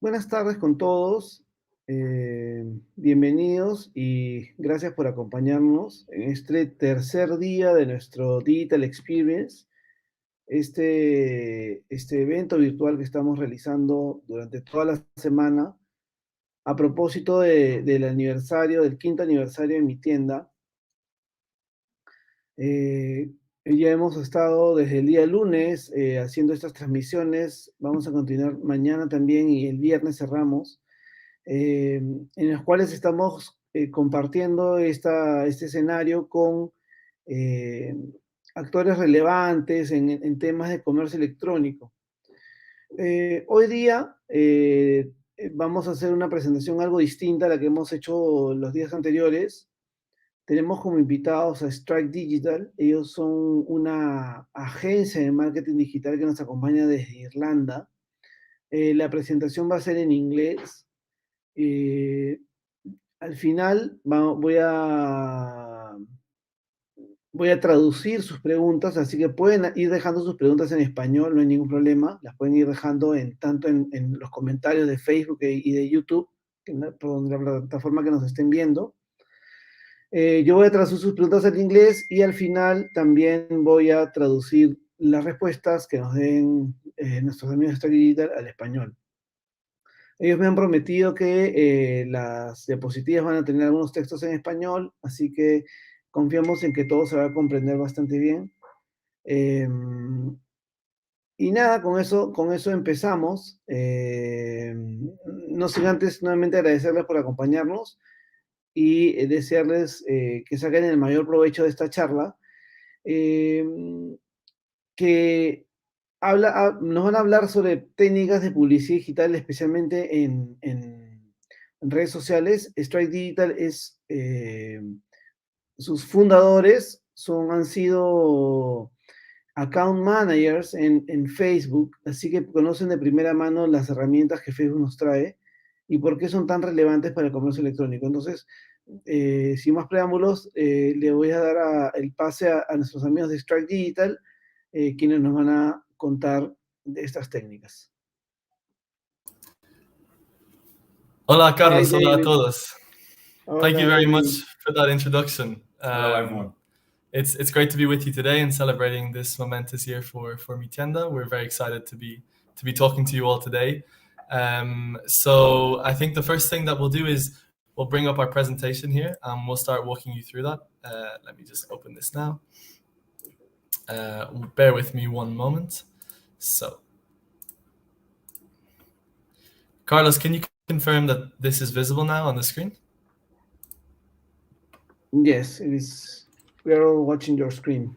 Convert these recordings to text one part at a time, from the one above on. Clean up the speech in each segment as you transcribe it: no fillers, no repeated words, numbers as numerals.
Buenas tardes con todos. Bienvenidos y gracias por acompañarnos en este tercer día de nuestro Digital Experience, este evento virtual que estamos realizando durante toda la semana a propósito del aniversario, del quinto aniversario de mi tienda. Ya hemos estado desde el día lunes haciendo estas transmisiones. Vamos a continuar mañana también y el viernes cerramos. En las cuales estamos compartiendo este escenario con eh, actores relevantes en temas de comercio electrónico. Hoy día vamos a hacer una presentación algo distinta a la que hemos hecho los días anteriores. Tenemos como invitados a Strike Digital. Ellos son una agencia de marketing digital que nos acompaña desde Irlanda. La presentación va a ser en inglés. Eh, Al final voy a traducir sus preguntas, así que pueden ir dejando sus preguntas en español, no hay ningún problema. Las pueden ir dejando tanto en los comentarios de Facebook y de YouTube, por la plataforma que nos estén viendo. Yo voy a traducir sus preguntas al inglés y al final también voy a traducir las respuestas que nos den nuestros amigos de Stock Digital al español. Ellos me han prometido que las diapositivas van a tener algunos textos en español, así que confiamos en que todo se va a comprender bastante bien. Y nada, con eso empezamos. No sin antes nuevamente agradecerles por acompañarnos y desearles que saquen el mayor provecho de esta charla. Eh, que nos van a hablar sobre técnicas de publicidad digital, especialmente en redes sociales. Strike Digital sus fundadores han sido account managers en Facebook, así que conocen de primera mano las herramientas que Facebook nos trae y por qué son tan relevantes para el comercio electrónico. Entonces, sin más preámbulos, le voy a dar el pase a nuestros amigos de Strike Digital, quienes nos van a contar de estas técnicas. Hola, Carlos. Hi, Hola a David. todos. Thank you very much for that introduction. Hello, everyone. It's great to be with you today and celebrating this momentous year for Mi Tienda. We're very excited to be talking to you all today. So I think the first thing that we'll do is we'll bring up our presentation here and we'll start walking you through that. Let me just open this now. Bear with me one moment. So, Carlos, can you confirm that this is visible now on the screen? Yes, it is. We are all watching your screen.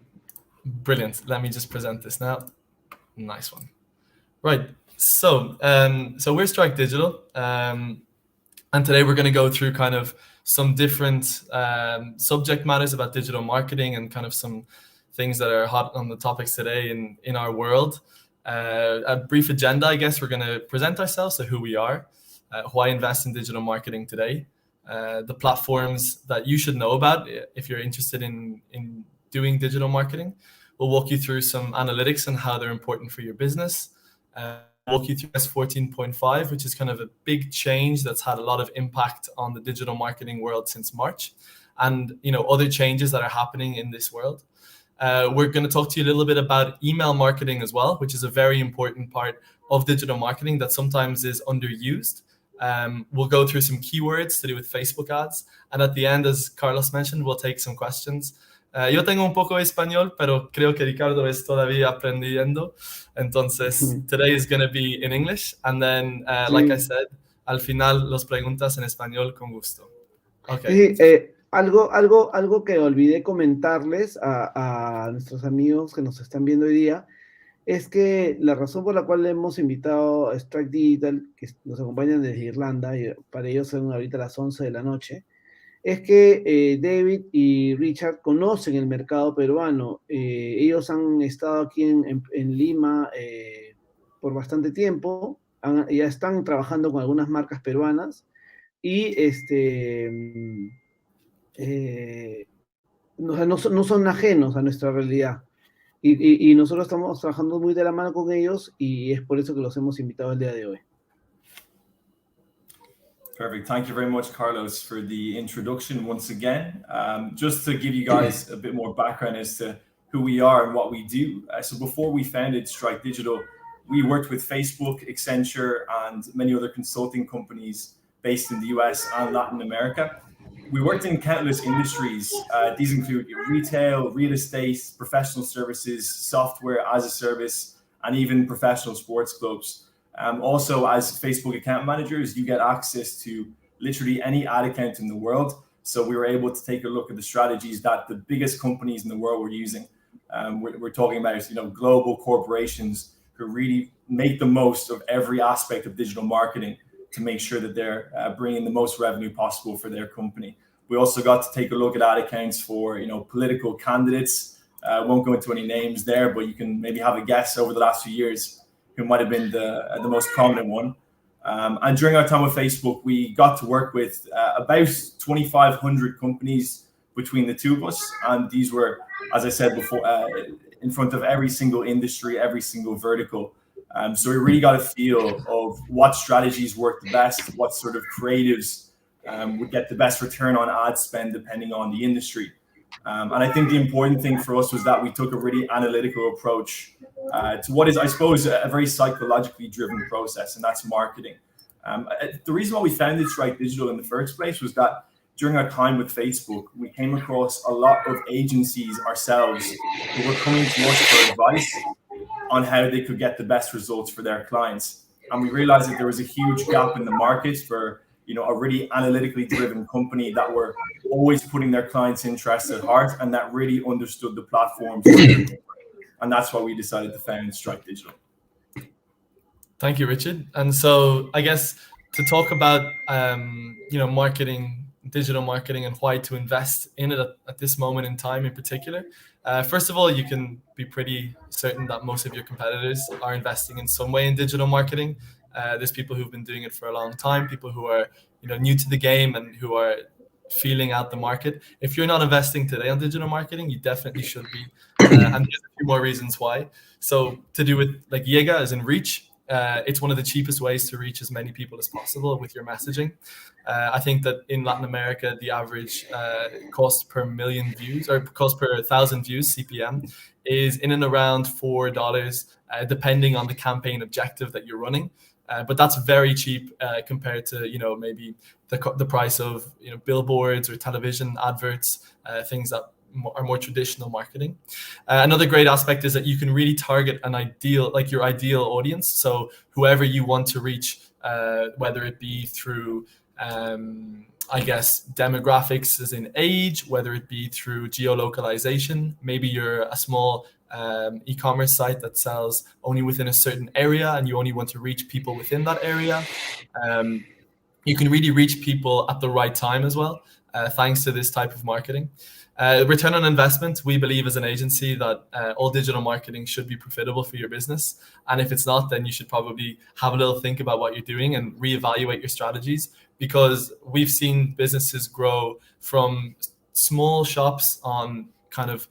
Brilliant. Let me just present this now. Nice one. Right. So we're Strike Digital, and today we're going to go through kind of some different subject matters about digital marketing and kind of some things that are hot on the topics today in our world. A brief agenda, I guess. We're going to present ourselves, so who we are, why invest in digital marketing today, the platforms that you should know about if you're interested in doing digital marketing. We'll walk you through some analytics and how they're important for your business. Walk you through IS 14.5, which is kind of a big change that's had a lot of impact on the digital marketing world since March, and other changes that are happening in this world. We're going to talk to you a little bit about email marketing as well, which is a very important part of digital marketing that sometimes is underused. We'll go through some keywords to do with Facebook ads. And at the end, as Carlos mentioned, we'll take some questions. Yo tengo un poco de español, pero creo que Ricardo es todavía aprendiendo. Entonces, today is going to be in English. And then, like I said, al final, las preguntas en español con gusto. Okay. Sí, algo que olvidé comentarles a nuestros amigos que nos están viendo hoy día es que la razón por la cual hemos invitado a Strike Digital, que nos acompañan desde Irlanda, y para ellos son ahorita las 11 de la noche, es que David y Richard conocen el mercado peruano. Ellos han estado aquí en Lima por bastante tiempo, ya están trabajando con algunas marcas peruanas y no son ajenos a nuestra realidad. Y nosotros estamos trabajando muy de la mano con ellos y es por eso que los hemos invitado el día de hoy. Perfect. Thank you very much, Carlos, for the introduction once again. Just to give you guys a bit more background as to who we are and what we do. So before we founded Strike Digital, we worked with Facebook, Accenture, and many other consulting companies based in the US and Latin America. We worked in countless industries. These include retail, real estate, professional services, software as a service, and even professional sports clubs. Also, as Facebook account managers, you get access to literally any ad account in the world. So we were able to take a look at the strategies that the biggest companies in the world were using. We're talking about global corporations who really make the most of every aspect of digital marketing to make sure that they're bringing the most revenue possible for their company. We also got to take a look at ad accounts for political candidates. I won't go into any names there, but you can maybe have a guess over the last few years who might have been the most prominent one. And during our time with Facebook, we got to work with about 2,500 companies between the two of us. And these were, as I said before, in front of every single industry, every single vertical. So we really got a feel of what strategies work the best, what sort of creatives would get the best return on ad spend depending on the industry. And I think the important thing for us was that we took a really analytical approach to what is, I suppose, a very psychologically driven process, and that's marketing. The reason why we founded Strike Digital in the first place was that during our time with Facebook, we came across a lot of agencies ourselves who were coming to us for advice on how they could get the best results for their clients. And we realized that there was a huge gap in the market for a really analytically driven company that were always putting their clients' interests at heart and that really understood the platforms. And that's why we decided to found Strike Digital. Thank you, Richard. And so I guess to talk about marketing, digital marketing, and why to invest in it at this moment in time in particular. First of all, you can be pretty certain that most of your competitors are investing in some way in digital marketing. There's people who've been doing it for a long time, people who are new to the game and who are feeling out the market. If you're not investing today on digital marketing, you definitely should be. And there's a few more reasons why. So to do with like Llega, as in reach, it's one of the cheapest ways to reach as many people as possible with your messaging. I think that in Latin America, the average cost per million views or cost per 1,000 views, CPM, is in and around $4, depending on the campaign objective that you're running. But that's very cheap compared to maybe the price of billboards or television adverts, things that are more traditional marketing. Another great aspect is that you can really target your ideal audience. So whoever you want to reach, whether it be through demographics as in age, whether it be through geolocalization. Maybe you're a small e-commerce site that sells only within a certain area and you only want to reach people within that area. You can really reach people at the right time as well, thanks to this type of marketing. Return on investment, we believe as an agency that all digital marketing should be profitable for your business. And if it's not, then you should probably have a little think about what you're doing and reevaluate your strategies, because we've seen businesses grow from small shops on kind of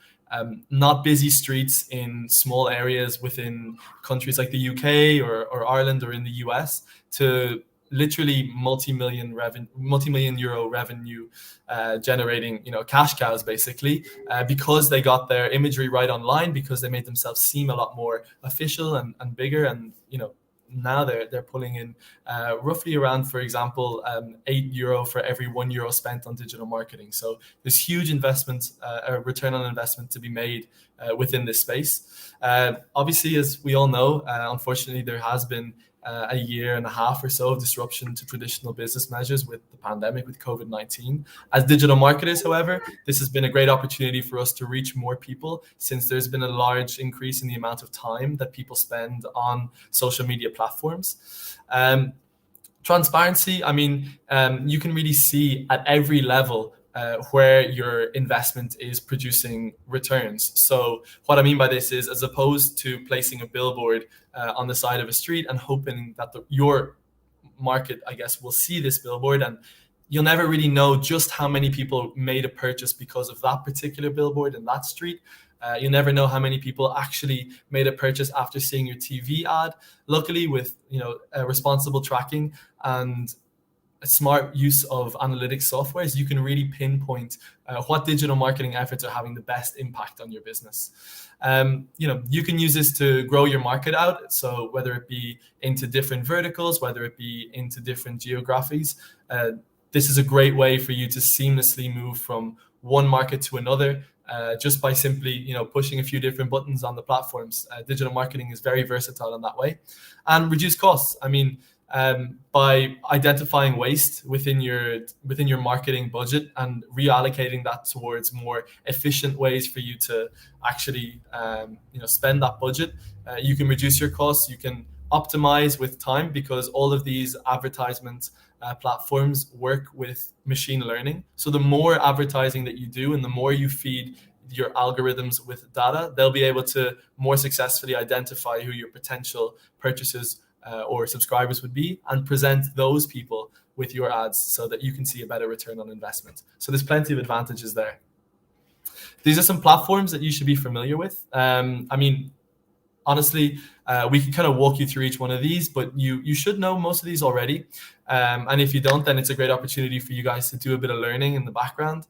not busy streets in small areas within countries like the UK or Ireland or in the US to literally multi-million euro revenue generating cash cows basically, because they got their imagery right online, because they made themselves seem a lot more official and bigger, and now they're pulling in roughly around, for example, €8 for every €1 spent on digital marketing. So there's huge investment, return on investment to be made within this space. Obviously, as we all know, unfortunately, there has been a year and a half or so of disruption to traditional business measures with the pandemic, with COVID-19. As digital marketers, however, this has been a great opportunity for us to reach more people, since there's been a large increase in the amount of time that people spend on social media platforms. Transparency, you can really see at every level where your investment is producing returns. So what I mean by this is, as opposed to placing a billboard on the side of a street and hoping that your market, will see this billboard, and you'll never really know just how many people made a purchase because of that particular billboard in that street. You never know how many people actually made a purchase after seeing your TV ad. Luckily, with responsible tracking and a smart use of analytics software is you can really pinpoint what digital marketing efforts are having the best impact on your business. You can use this to grow your market out. So whether it be into different verticals, whether it be into different geographies, this is a great way for you to seamlessly move from one market to another, just by simply, pushing a few different buttons on the platforms. Digital marketing is very versatile in that way, and reduce costs. By identifying waste within your marketing budget and reallocating that towards more efficient ways for you to actually spend that budget, you can reduce your costs. You can optimize with time, because all of these advertisement platforms work with machine learning. So the more advertising that you do and the more you feed your algorithms with data, they'll be able to more successfully identify who your potential purchasers or subscribers would be, and present those people with your ads so that you can see a better return on investment. So there's plenty of advantages there. These are some platforms that you should be familiar with. Honestly, we can kind of walk you through each one of these, but you should know most of these already. And if you don't, then it's a great opportunity for you guys to do a bit of learning in the background.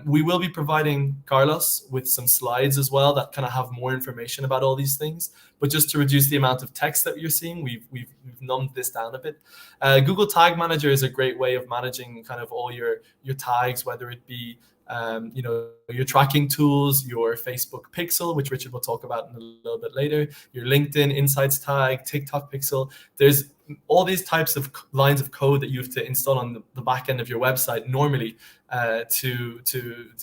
We will be providing Carlos with some slides as well that kind of have more information about all these things. But just to reduce the amount of text that you're seeing, we've numbed this down a bit. Google Tag Manager is a great way of managing kind of all your tags, whether it be your tracking tools, your Facebook pixel, which Richard will talk about in a little bit later, your LinkedIn Insights tag, TikTok pixel. There's all these types of lines of code that you have to install on the back end of your website normally to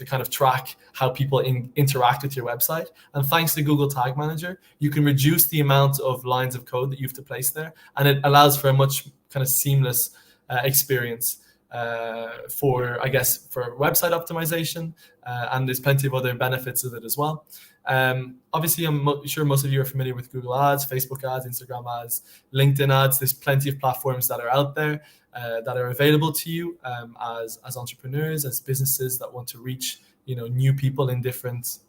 kind of track how people interact with your website. And thanks to Google Tag Manager, you can reduce the amount of lines of code that you have to place there, and it allows for a much kind of seamless experience for website optimization, and there's plenty of other benefits of it as well. Obviously, I'm sure most of you are familiar with Google Ads, Facebook ads, Instagram ads, LinkedIn ads. There's plenty of platforms that are out there that are available to you as entrepreneurs, as businesses that want to reach new people in different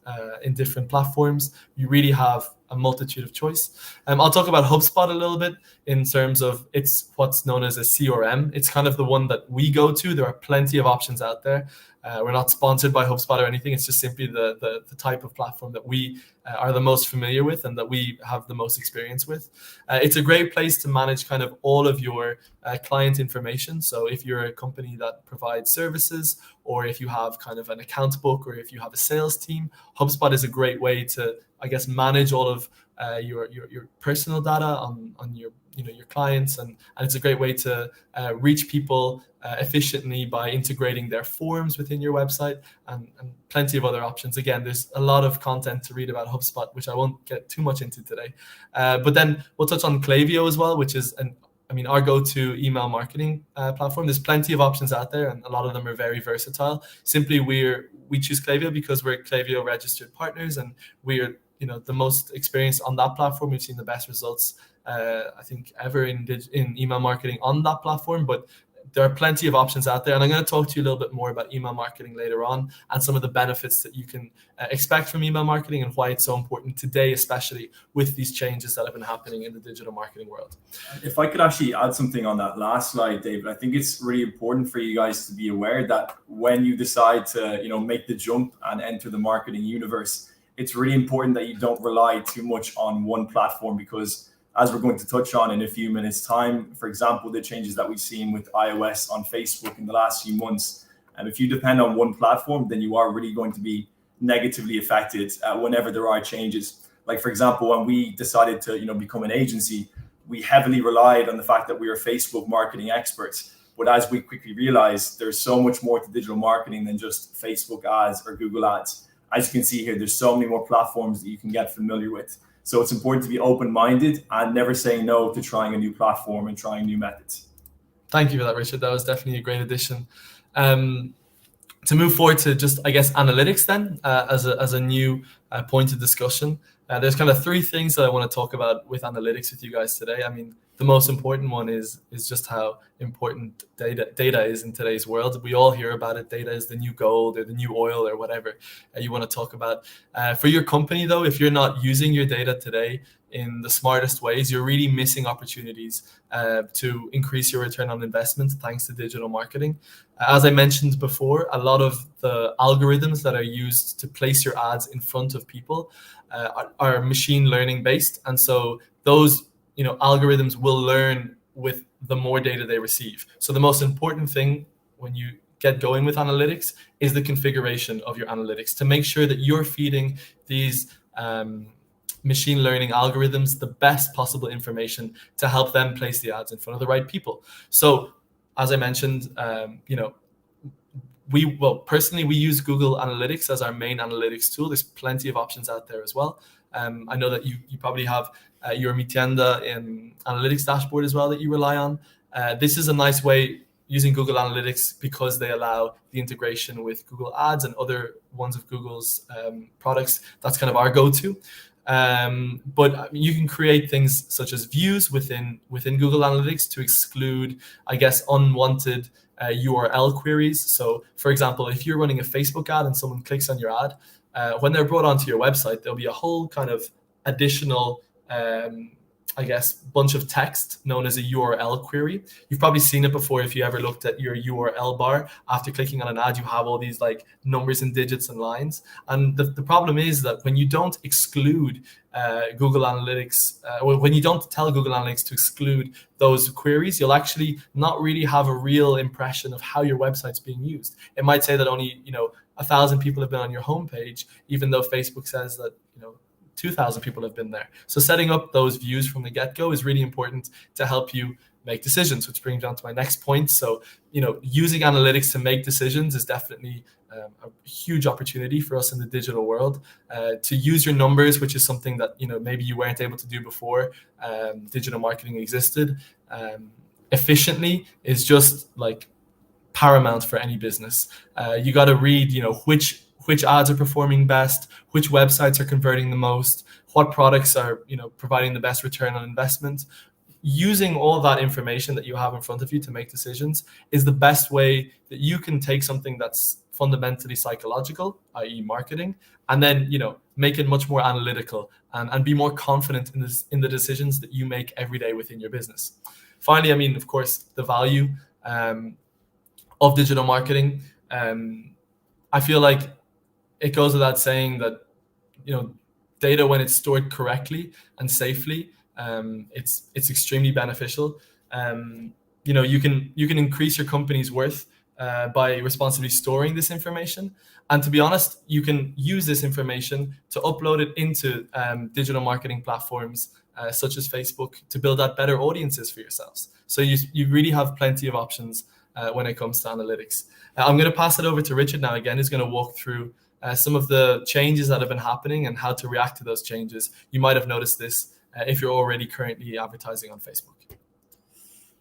platforms. You really have a multitude of choice. I'll talk about HubSpot a little bit in terms of it's what's known as a CRM. It's kind of the one that we go to. There are plenty of options out there. We're not sponsored by HubSpot or anything. It's just simply the type of platform that we are the most familiar with and that we have the most experience with. It's a great place to manage kind of all of your client information. So if you're a company that provides services, or if you have kind of an account book, or if you have a sales team, HubSpot is a great way to, manage all of your personal data on your clients, and it's a great way to reach people efficiently by integrating their forms within your website, and plenty of other options. Again, there's a lot of content to read about HubSpot, which I won't get too much into today. But then we'll touch on Klaviyo as well, which is our go-to email marketing platform. There's plenty of options out there, and a lot of them are very versatile. Simply, we choose Klaviyo because we're Klaviyo registered partners, and we're the most experienced on that platform. We've seen the best results I think ever in email marketing on that platform. But there are plenty of options out there, and I'm going to talk to you a little bit more about email marketing later on, and some of the benefits that you can expect from email marketing, and why it's so important today, especially with these changes that have been happening in the digital marketing world. If I could actually add something on that last slide, David, I think it's really important for you guys to be aware that when you decide to make the jump and enter the marketing universe, it's really important that you don't rely too much on one platform, because as we're going to touch on in a few minutes time, for example, the changes that we've seen with iOS on Facebook in the last few months, and if you depend on one platform, then you are really going to be negatively affected whenever there are changes. Like, for example, when we decided to become an agency, we heavily relied on the fact that we are Facebook marketing experts. But as we quickly realized, there's so much more to digital marketing than just Facebook ads or Google ads. As you can see here, there's so many more platforms that you can get familiar with. So it's important to be open-minded and never say no to trying a new platform and trying new methods. Thank you for that, Richard. That was definitely a great addition. To move forward to just, analytics then, as a new point of discussion. There's kind of three things that I want to talk about with analytics with you guys today. the most important one is just how important data is in today's world. We all hear about it. Data is the new gold or the new oil or whatever you want to talk about. For your company, though, if you're not using your data today in the smartest ways, you're really missing opportunities to increase your return on investment thanks to digital marketing. As I mentioned before, a lot of the algorithms that are used to place your ads in front of people are machine learning based, and so those algorithms will learn with the more data they receive. So the most important thing when you get going with analytics is the configuration of your analytics to make sure that you're feeding these machine learning algorithms the best possible information to help them place the ads in front of the right people. So as I mentioned, personally, we use Google Analytics as our main analytics tool. There's plenty of options out there as well. I know that you probably have your Mi Tienda in analytics dashboard as well that you rely on. This is a nice way using Google Analytics because they allow the integration with Google Ads and other ones of Google's products. That's kind of our go-to. But you can create things such as views within Google Analytics to exclude, I guess, unwanted URL queries. So, for example, if you're running a Facebook ad and someone clicks on your ad, when they're brought onto your website, there'll be a whole kind of additional, bunch of text known as a URL query. You've probably seen it before if you ever looked at your URL bar. After clicking on an ad, you have all these like numbers and digits and lines. And the problem is that when you don't exclude Google Analytics, when you don't tell Google Analytics to exclude those queries, you'll actually not really have a real impression of how your website's being used. It might say that only 1,000 people have been on your homepage, even though Facebook says that 2,000 people have been there. So setting up those views from the get-go is really important to help you make decisions, which brings me on to my next point. So, using analytics to make decisions is definitely a huge opportunity for us in the digital world. To use your numbers, which is something that, maybe you weren't able to do before digital marketing existed, efficiently is just like paramount for any business. You got to read, which ads are performing best, which websites are converting the most, what products are providing the best return on investment. Using all that information that you have in front of you to make decisions is the best way that you can take something that's fundamentally psychological, i.e. marketing, and then make it much more analytical and be more confident in the decisions that you make every day within your business. Finally, of course, the value of digital marketing. I feel like it goes without saying that data, when it's stored correctly and safely, it's extremely beneficial. You can increase your company's worth by responsibly storing this information. And to be honest, you can use this information to upload it into digital marketing platforms such as Facebook to build out better audiences for yourselves. So you really have plenty of options when it comes to analytics. I'm going to pass it over to Richard now again, who's going to walk through some of the changes that have been happening and how to react to those changes. You might have noticed this if you're already currently advertising on Facebook.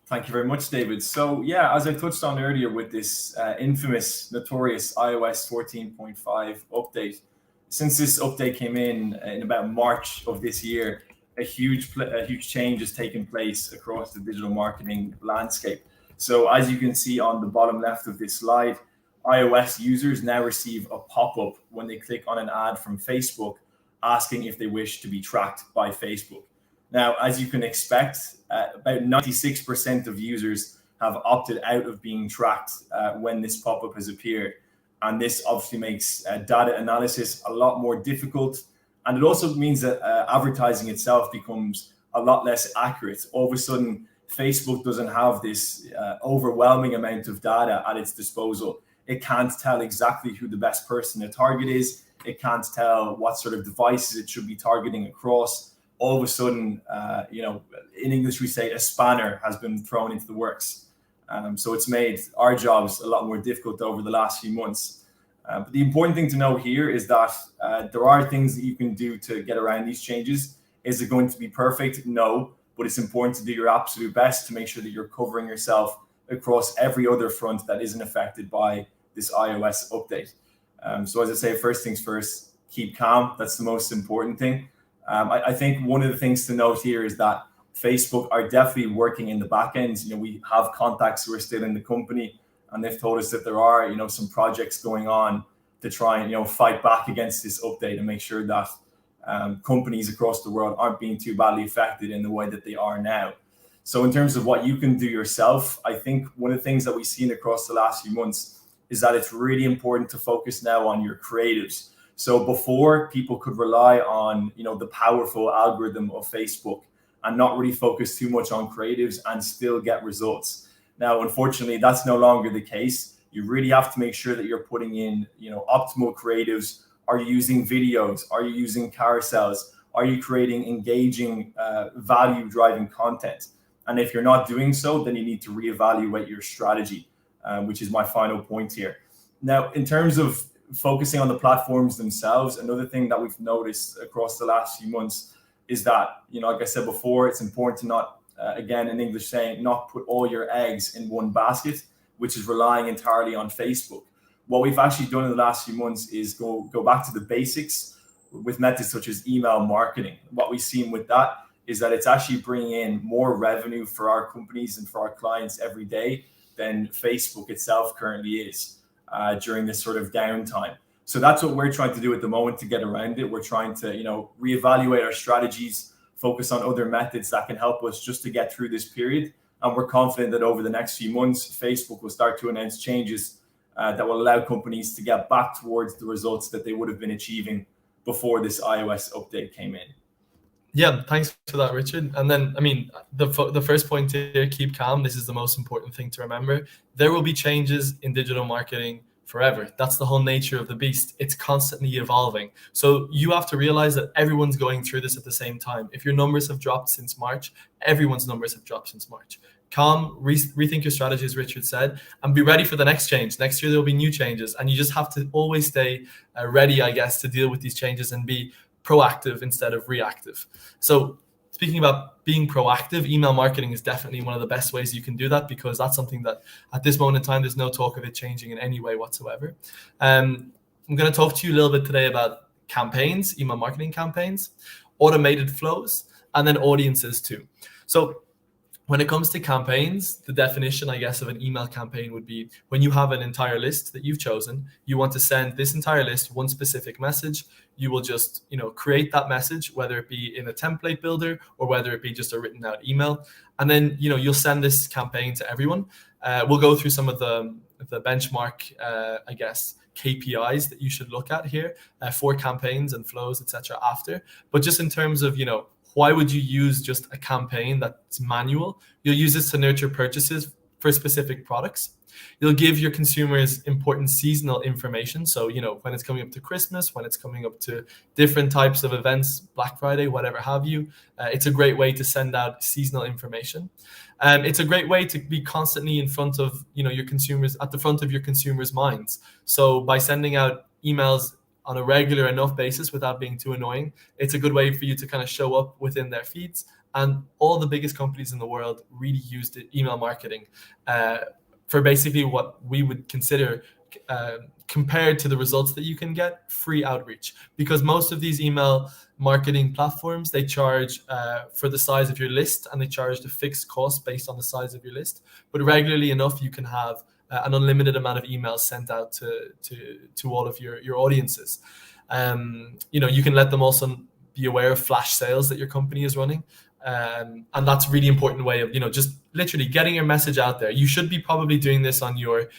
Thank you very much, David. So yeah, as I touched on earlier with this infamous, notorious iOS 14.5 update, since this update came in about March of this year, a huge change has taken place across the digital marketing landscape. So as you can see on the bottom left of this slide, iOS users now receive a pop-up when they click on an ad from Facebook asking if they wish to be tracked by Facebook. Now, as you can expect, about 96% of users have opted out of being tracked when this pop-up has appeared. And this obviously makes data analysis a lot more difficult. And it also means that advertising itself becomes a lot less accurate. All of a sudden, Facebook doesn't have this overwhelming amount of data at its disposal. It can't tell exactly who the best person to target is. It can't tell what sort of devices it should be targeting across. All of a sudden, in English we say a spanner has been thrown into the works. So it's made our jobs a lot more difficult over the last few months. But the important thing to know here is that there are things that you can do to get around these changes. Is it going to be perfect? No, but it's important to do your absolute best to make sure that you're covering yourself across every other front that isn't affected by this iOS update. So as I say, first things first, keep calm. That's the most important thing. I think one of the things to note here is that Facebook are definitely working in the back end. We have contacts who are still in the company, and they've told us that there are, some projects going on to try and, fight back against this update and make sure that companies across the world aren't being too badly affected in the way that they are now. So in terms of what you can do yourself, I think one of the things that we've seen across the last few months is that it's really important to focus now on your creatives. So before, people could rely on, the powerful algorithm of Facebook and not really focus too much on creatives and still get results. Now, unfortunately, that's no longer the case. You really have to make sure that you're putting in, optimal creatives. Are you using videos? Are you using carousels? Are you creating engaging, value-driving content? And if you're not doing so, then you need to reevaluate your strategy, which is my final point here. Now, in terms of focusing on the platforms themselves, another thing that we've noticed across the last few months is that, like I said before, it's important to not, again, in English saying, not put all your eggs in one basket, which is relying entirely on Facebook. What we've actually done in the last few months is go back to the basics with methods such as email marketing. What we've seen with that is that it's actually bringing in more revenue for our companies and for our clients every day than Facebook itself currently is during this sort of downtime. So that's what we're trying to do at the moment to get around it. We're trying to, reevaluate our strategies, focus on other methods that can help us just to get through this period. And we're confident that over the next few months, Facebook will start to announce changes that will allow companies to get back towards the results that they would have been achieving before this iOS update came in. Yeah, thanks for that, Richard. And then, the first point here, keep calm. This is the most important thing to remember. There will be changes in digital marketing forever. That's the whole nature of the beast. It's constantly evolving. So you have to realize that everyone's going through this at the same time. If your numbers have dropped since March, everyone's numbers have dropped since March. Calm, rethink your strategy, as Richard said, and be ready for the next change. Next year, there'll be new changes. And you just have to always stay ready, I guess, to deal with these changes and be proactive instead of reactive. So speaking about being proactive, email marketing is definitely one of the best ways you can do that, because that's something that at this moment in time, there's no talk of it changing in any way whatsoever. I'm going to talk to you a little bit today about campaigns, email marketing campaigns, automated flows, and then audiences too. So when it comes to campaigns, the definition, I guess, of an email campaign would be when you have an entire list that you've chosen, you want to send this entire list one specific message. You will just, create that message, whether it be in a template builder or whether it be just a written out email. And then, you'll send this campaign to everyone. We'll go through some of the benchmark, I guess, KPIs that you should look at here for campaigns and flows, etc. after. But just in terms of, why would you use just a campaign that's manual? You'll use this to nurture purchases for specific products. You'll give your consumers important seasonal information. So, when it's coming up to Christmas, when it's coming up to different types of events, Black Friday, whatever have you, it's a great way to send out seasonal information. It's a great way to be constantly in front of, your consumers, at the front of your consumers' minds. So by sending out emails on a regular enough basis without being too annoying, it's a good way for you to kind of show up within their feeds. And all the biggest companies in the world really use email marketing for basically what we would consider, compared to the results that you can get, free outreach. Because most of these email marketing platforms, they charge for the size of your list, and they charge the fixed cost based on the size of your list. But regularly enough, you can have an unlimited amount of emails sent out to all of your audiences. You can let them also be aware of flash sales that your company is running. And that's a really important way of, just literally getting your message out there. You should be probably doing this on your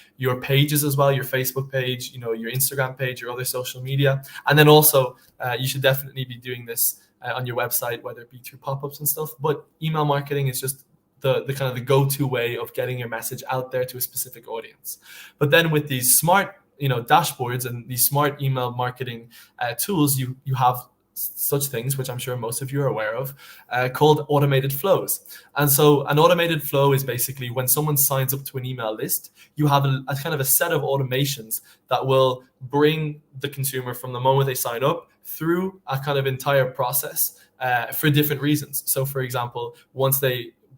pages as well, your Facebook page, your Instagram page, your other social media. And then also you should definitely be doing this on your website, whether it be through pop-ups and stuff. But email marketing is just the kind of the go-to way of getting your message out there to a specific audience. But then with these smart, dashboards and these smart email marketing tools, you have such things, which I'm sure most of you are aware of, called automated flows. And so an automated flow is basically when someone signs up to an email list, you have a kind of a set of automations that will bring the consumer from the moment they sign up through a kind of entire process for different reasons. So for example,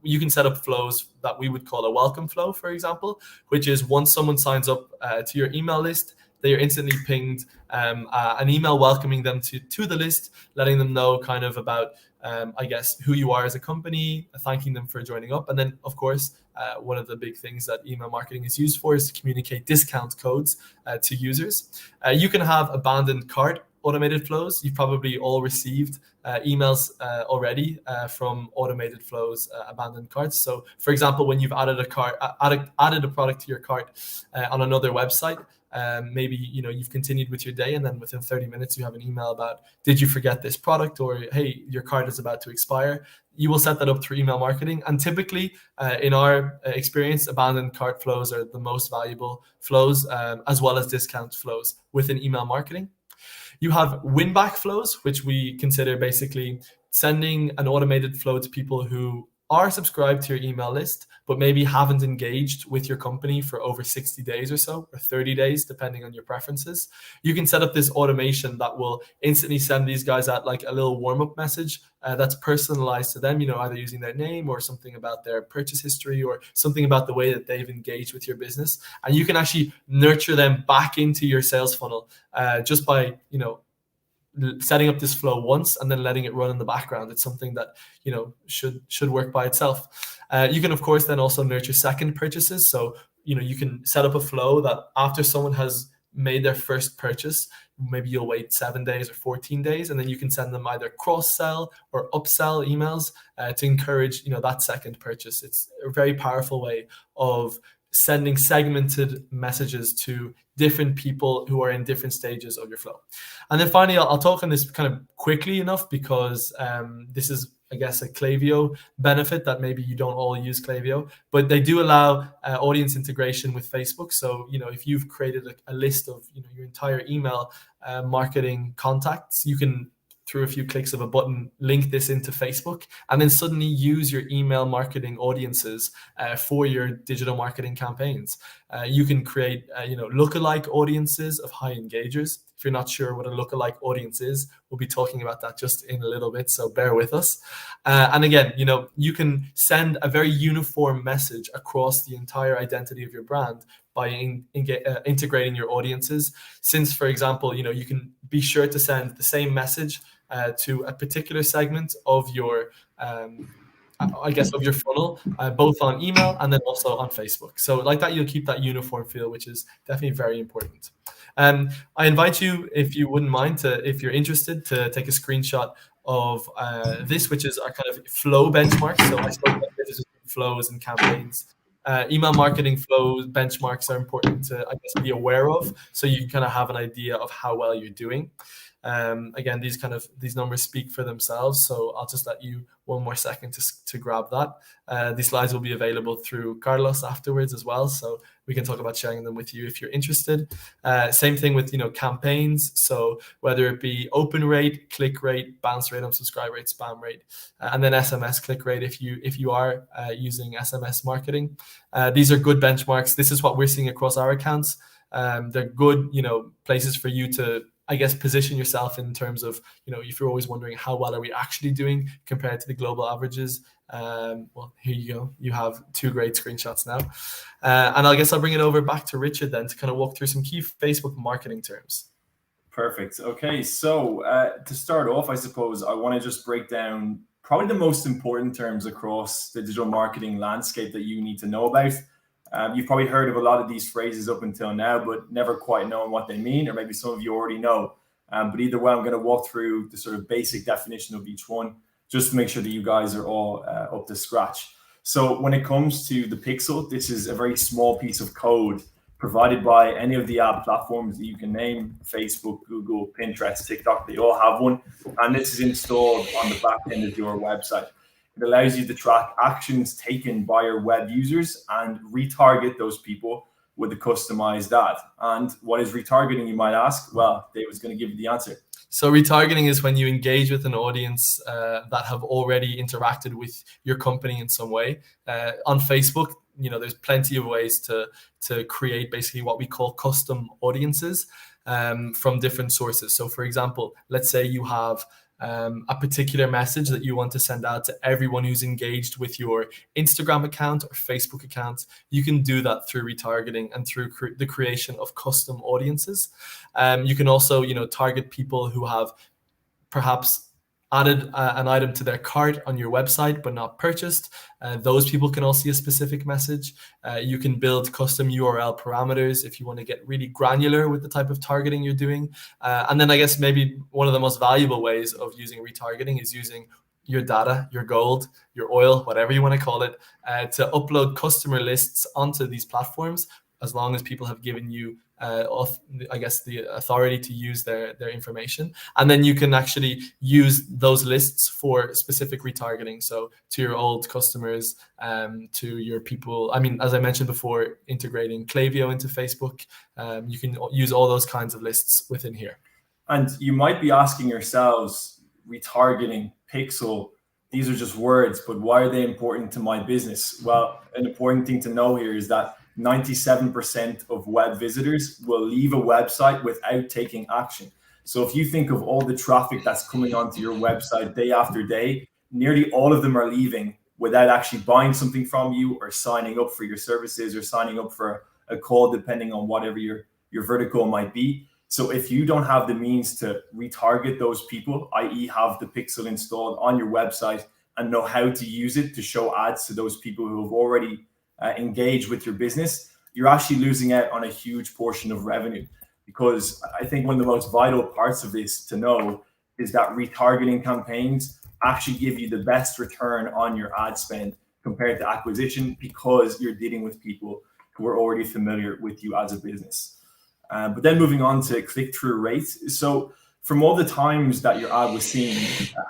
you can set up flows that we would call a welcome flow, for example, which is once someone signs up to your email list, they are instantly pinged an email welcoming them to the list, letting them know kind of about I guess who you are as a company, thanking them for joining up. And then of course, one of the big things that email marketing is used for is to communicate discount codes to users. You can have abandoned cart automated flows. You've probably all received emails already from automated flows, abandoned carts. So for example, when you've added a cart, added a product to your cart on another website, maybe you've continued with your day, and then within 30 minutes you have an email about, did you forget this product, or hey, your cart is about to expire. You will set that up through email marketing. And typically in our experience, abandoned cart flows are the most valuable flows, as well as discount flows within email marketing. You have win-back flows, which we consider basically sending an automated flow to people who are subscribed to your email list, but maybe haven't engaged with your company for over 60 days or so, or 30 days, depending on your preferences. You can set up this automation that will instantly send these guys out like a little warm-up message that's personalized to them, either using their name or something about their purchase history or something about the way that they've engaged with your business. And you can actually nurture them back into your sales funnel just by, setting up this flow once and then letting it run in the background. It's something that should work by itself. You can of course then also nurture second purchases. So you can set up a flow that after someone has made their first purchase, maybe you'll wait 7 days or 14 days, and then you can send them either cross-sell or upsell emails to encourage that second purchase. It's a very powerful way of sending segmented messages to different people who are in different stages of your flow. And then finally, I'll talk on this kind of quickly enough because this is, I guess, a Klaviyo benefit that maybe you don't all use Klaviyo, but they do allow audience integration with Facebook. So, if you've created a list of your entire email marketing contacts, you can, through a few clicks of a button, link this into Facebook, and then suddenly use your email marketing audiences for your digital marketing campaigns. You can create, lookalike audiences of high engagers. If you're not sure what a lookalike audience is, we'll be talking about that just in a little bit, so bear with us. And again, you can send a very uniform message across the entire identity of your brand by integrating your audiences. Since, for example, you can be sure to send the same message to a particular segment of your of your funnel, both on email and then also on Facebook. So like that, you'll keep that uniform feel, which is definitely very important. I invite you, if you wouldn't mind, if you're interested, to take a screenshot of this, which is our kind of flow benchmark. So I spoke about this as flows and campaigns. Email marketing flow benchmarks are important to, I guess, be aware of, so you can kind of have an idea of how well you're doing. Again, these numbers speak for themselves, so I'll just let you one more second to grab that. These slides will be available through Carlos afterwards as well, so we can talk about sharing them with you if you're interested. Same thing with campaigns, so whether it be open rate, click rate, bounce rate, unsubscribe rate, spam rate, and then SMS click rate if you are using SMS marketing. These are good benchmarks. This is what we're seeing across our accounts. They're good places for you to, I guess, position yourself in terms of, if you're always wondering how well are we actually doing compared to the global averages. Well, here you go. You have two great screenshots now. And I guess I'll bring it over back to Richard then to kind of walk through some key Facebook marketing terms. Perfect. Okay, so to start off, I suppose I want to just break down probably the most important terms across the digital marketing landscape that you need to know about. You've probably heard of a lot of these phrases up until now, but never quite known what they mean, or maybe some of you already know. But either way, I'm going to walk through the sort of basic definition of each one, just to make sure that you guys are all up to scratch. So when it comes to the pixel, this is a very small piece of code provided by any of the ad platforms that you can name: Facebook, Google, Pinterest, TikTok. They all have one. And this is installed on the back end of your website. It allows you to track actions taken by your web users and retarget those people with a customized ad. And what is retargeting, you might ask? Well, David's going to give you the answer. So retargeting is when you engage with an audience that have already interacted with your company in some way. On Facebook, there's plenty of ways to create basically what we call custom audiences from different sources. So for example, let's say you have a particular message that you want to send out to everyone who's engaged with your Instagram account or Facebook account, you can do that through retargeting and through the creation of custom audiences. You can also, target people who have perhaps added an item to their cart on your website but not purchased. Those people can all see a specific message. You can build custom URL parameters if you want to get really granular with the type of targeting you're doing. And then I guess maybe one of the most valuable ways of using retargeting is using your data, your gold, your oil, whatever you want to call it, to upload customer lists onto these platforms, as long as people have given you the authority to use their information. And then you can actually use those lists for specific retargeting. So to your old customers, to your people. I mean, as I mentioned before, integrating Klaviyo into Facebook, you can use all those kinds of lists within here. And you might be asking yourselves, retargeting, pixel, these are just words, but why are they important to my business? Well, an important thing to know here is that 97% of web visitors will leave a website without taking action. So if you think of all the traffic that's coming onto your website day after day, nearly all of them are leaving without actually buying something from you or signing up for your services or signing up for a call, depending on whatever your vertical might be. So if you don't have the means to retarget those people, i.e. have the pixel installed on your website and know how to use it to show ads to those people who have already engage with your business, you're actually losing out on a huge portion of revenue. Because I think one of the most vital parts of this to know is that retargeting campaigns actually give you the best return on your ad spend compared to acquisition, because you're dealing with people who are already familiar with you as a business. But then moving on to click-through rate. So from all the times that your ad was seen,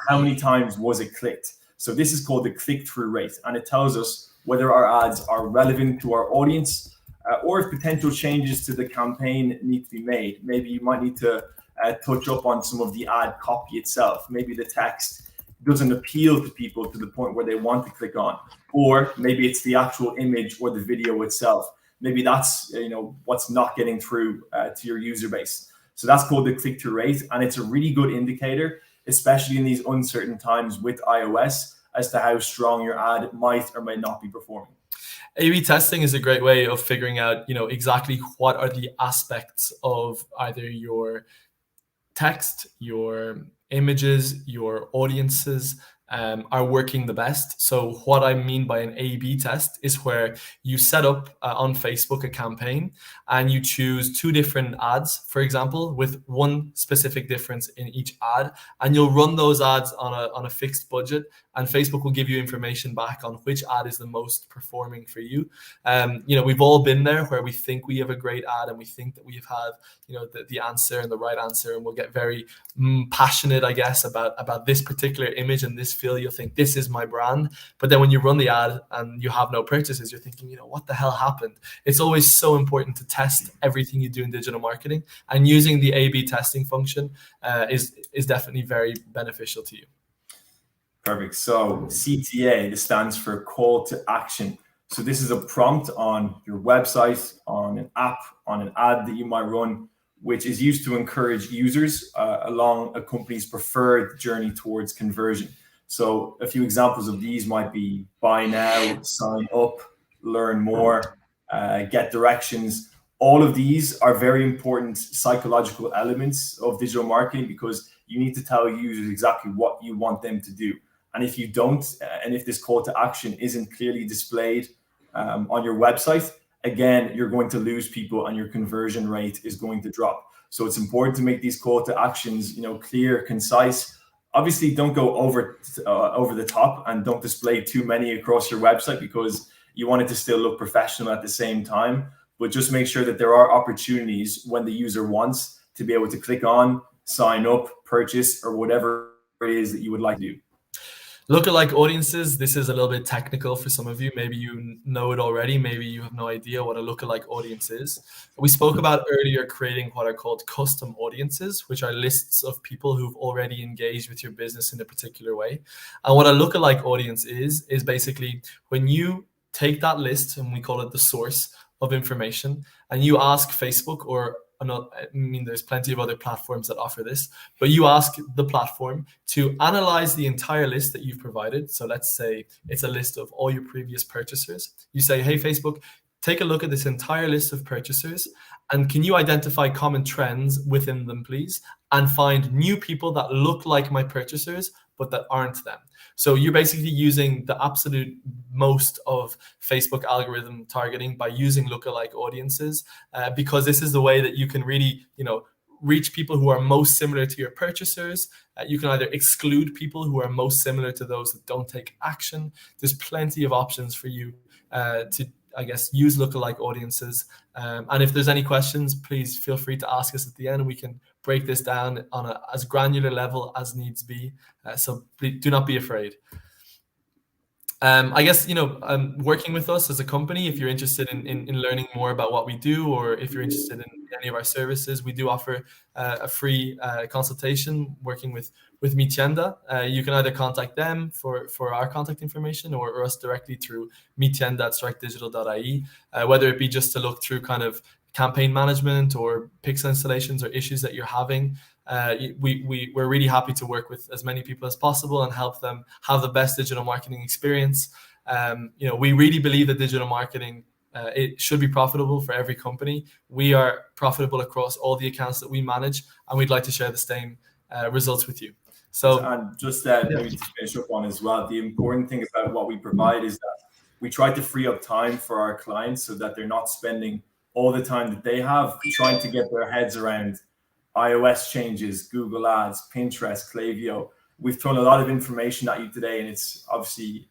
how many times was it clicked? So this is called the click-through rate, and it tells us whether our ads are relevant to our audience, or if potential changes to the campaign need to be made. Maybe you might need to touch up on some of the ad copy itself. Maybe the text doesn't appeal to people to the point where they want to click on, or maybe it's the actual image or the video itself. Maybe that's what's not getting through to your user base. So that's called the click-through rate, and it's a really good indicator, especially in these uncertain times with iOS, as to how strong your ad might or might not be performing. A/B testing is a great way of figuring out, exactly what are the aspects of either your text, your images, your audiences are working the best. So what I mean by an A/B test is where you set up on Facebook a campaign and you choose two different ads, for example, with one specific difference in each ad, and you'll run those ads on a fixed budget, and Facebook will give you information back on which ad is the most performing for you. We've all been there where we think we have a great ad and we think that we have the answer and the right answer, and we'll get very passionate, I guess, about this particular image and this feel. You'll think this is my brand, but then when you run the ad and you have no purchases, you're thinking, what the hell happened? It's always so important to test everything you do in digital marketing, and using the A/B testing function is definitely very beneficial to you. Perfect. So CTA, this stands for call to action. So this is a prompt on your website, on an app, on an ad that you might run, which is used to encourage users along a company's preferred journey towards conversion. So a few examples of these might be buy now, sign up, learn more, get directions. All of these are very important psychological elements of digital marketing, because you need to tell users exactly what you want them to do. And if you don't, and if this call to action isn't clearly displayed on your website, again, you're going to lose people and your conversion rate is going to drop. So it's important to make these call to actions, clear, concise. Obviously, don't go over the top and don't display too many across your website, because you want it to still look professional at the same time. But just make sure that there are opportunities when the user wants to be able to click on, sign up, purchase, or whatever it is that you would like to do. Lookalike audiences, this is a little bit technical for some of you. Maybe you know it already. Maybe you have no idea what a lookalike audience is. We spoke about earlier creating what are called custom audiences, which are lists of people who've already engaged with your business in a particular way. And what a lookalike audience is basically when you take that list, and we call it the source of information, and you ask Facebook or I mean, there's plenty of other platforms that offer this, but you ask the platform to analyze the entire list that you've provided. So let's say it's a list of all your previous purchasers. You say, hey, Facebook, take a look at this entire list of purchasers, and can you identify common trends within them, please? And find new people that look like my purchasers, but that aren't them. So you're basically using the absolute most of Facebook algorithm targeting by using lookalike audiences, because this is the way that you can really, reach people who are most similar to your purchasers. You can either exclude people who are most similar to those that don't take action. There's plenty of options for you to, I guess, use lookalike audiences. And if there's any questions, please feel free to ask us at the end, and we can break this down on as granular level as needs be. So please, do not be afraid. I guess, working with us as a company, if you're interested in learning more about what we do, or if you're interested in any of our services, we do offer a free consultation working with Mi Tienda. You can either contact them for our contact information, or us directly through mitienda@strikedigital.ie, whether it be just to look through kind of campaign management or pixel installations or issues that you're having. We're really happy to work with as many people as possible and help them have the best digital marketing experience. We really believe that digital marketing, it should be profitable for every company. We are profitable across all the accounts that we manage, and we'd like to share the same results with you. So, and just maybe to finish up on as well, the important thing about what we provide is that we try to free up time for our clients so that they're not spending all the time that they have trying to get their heads around iOS changes, Google Ads, Pinterest, Klaviyo. We've thrown a lot of information at you today, and it's obviously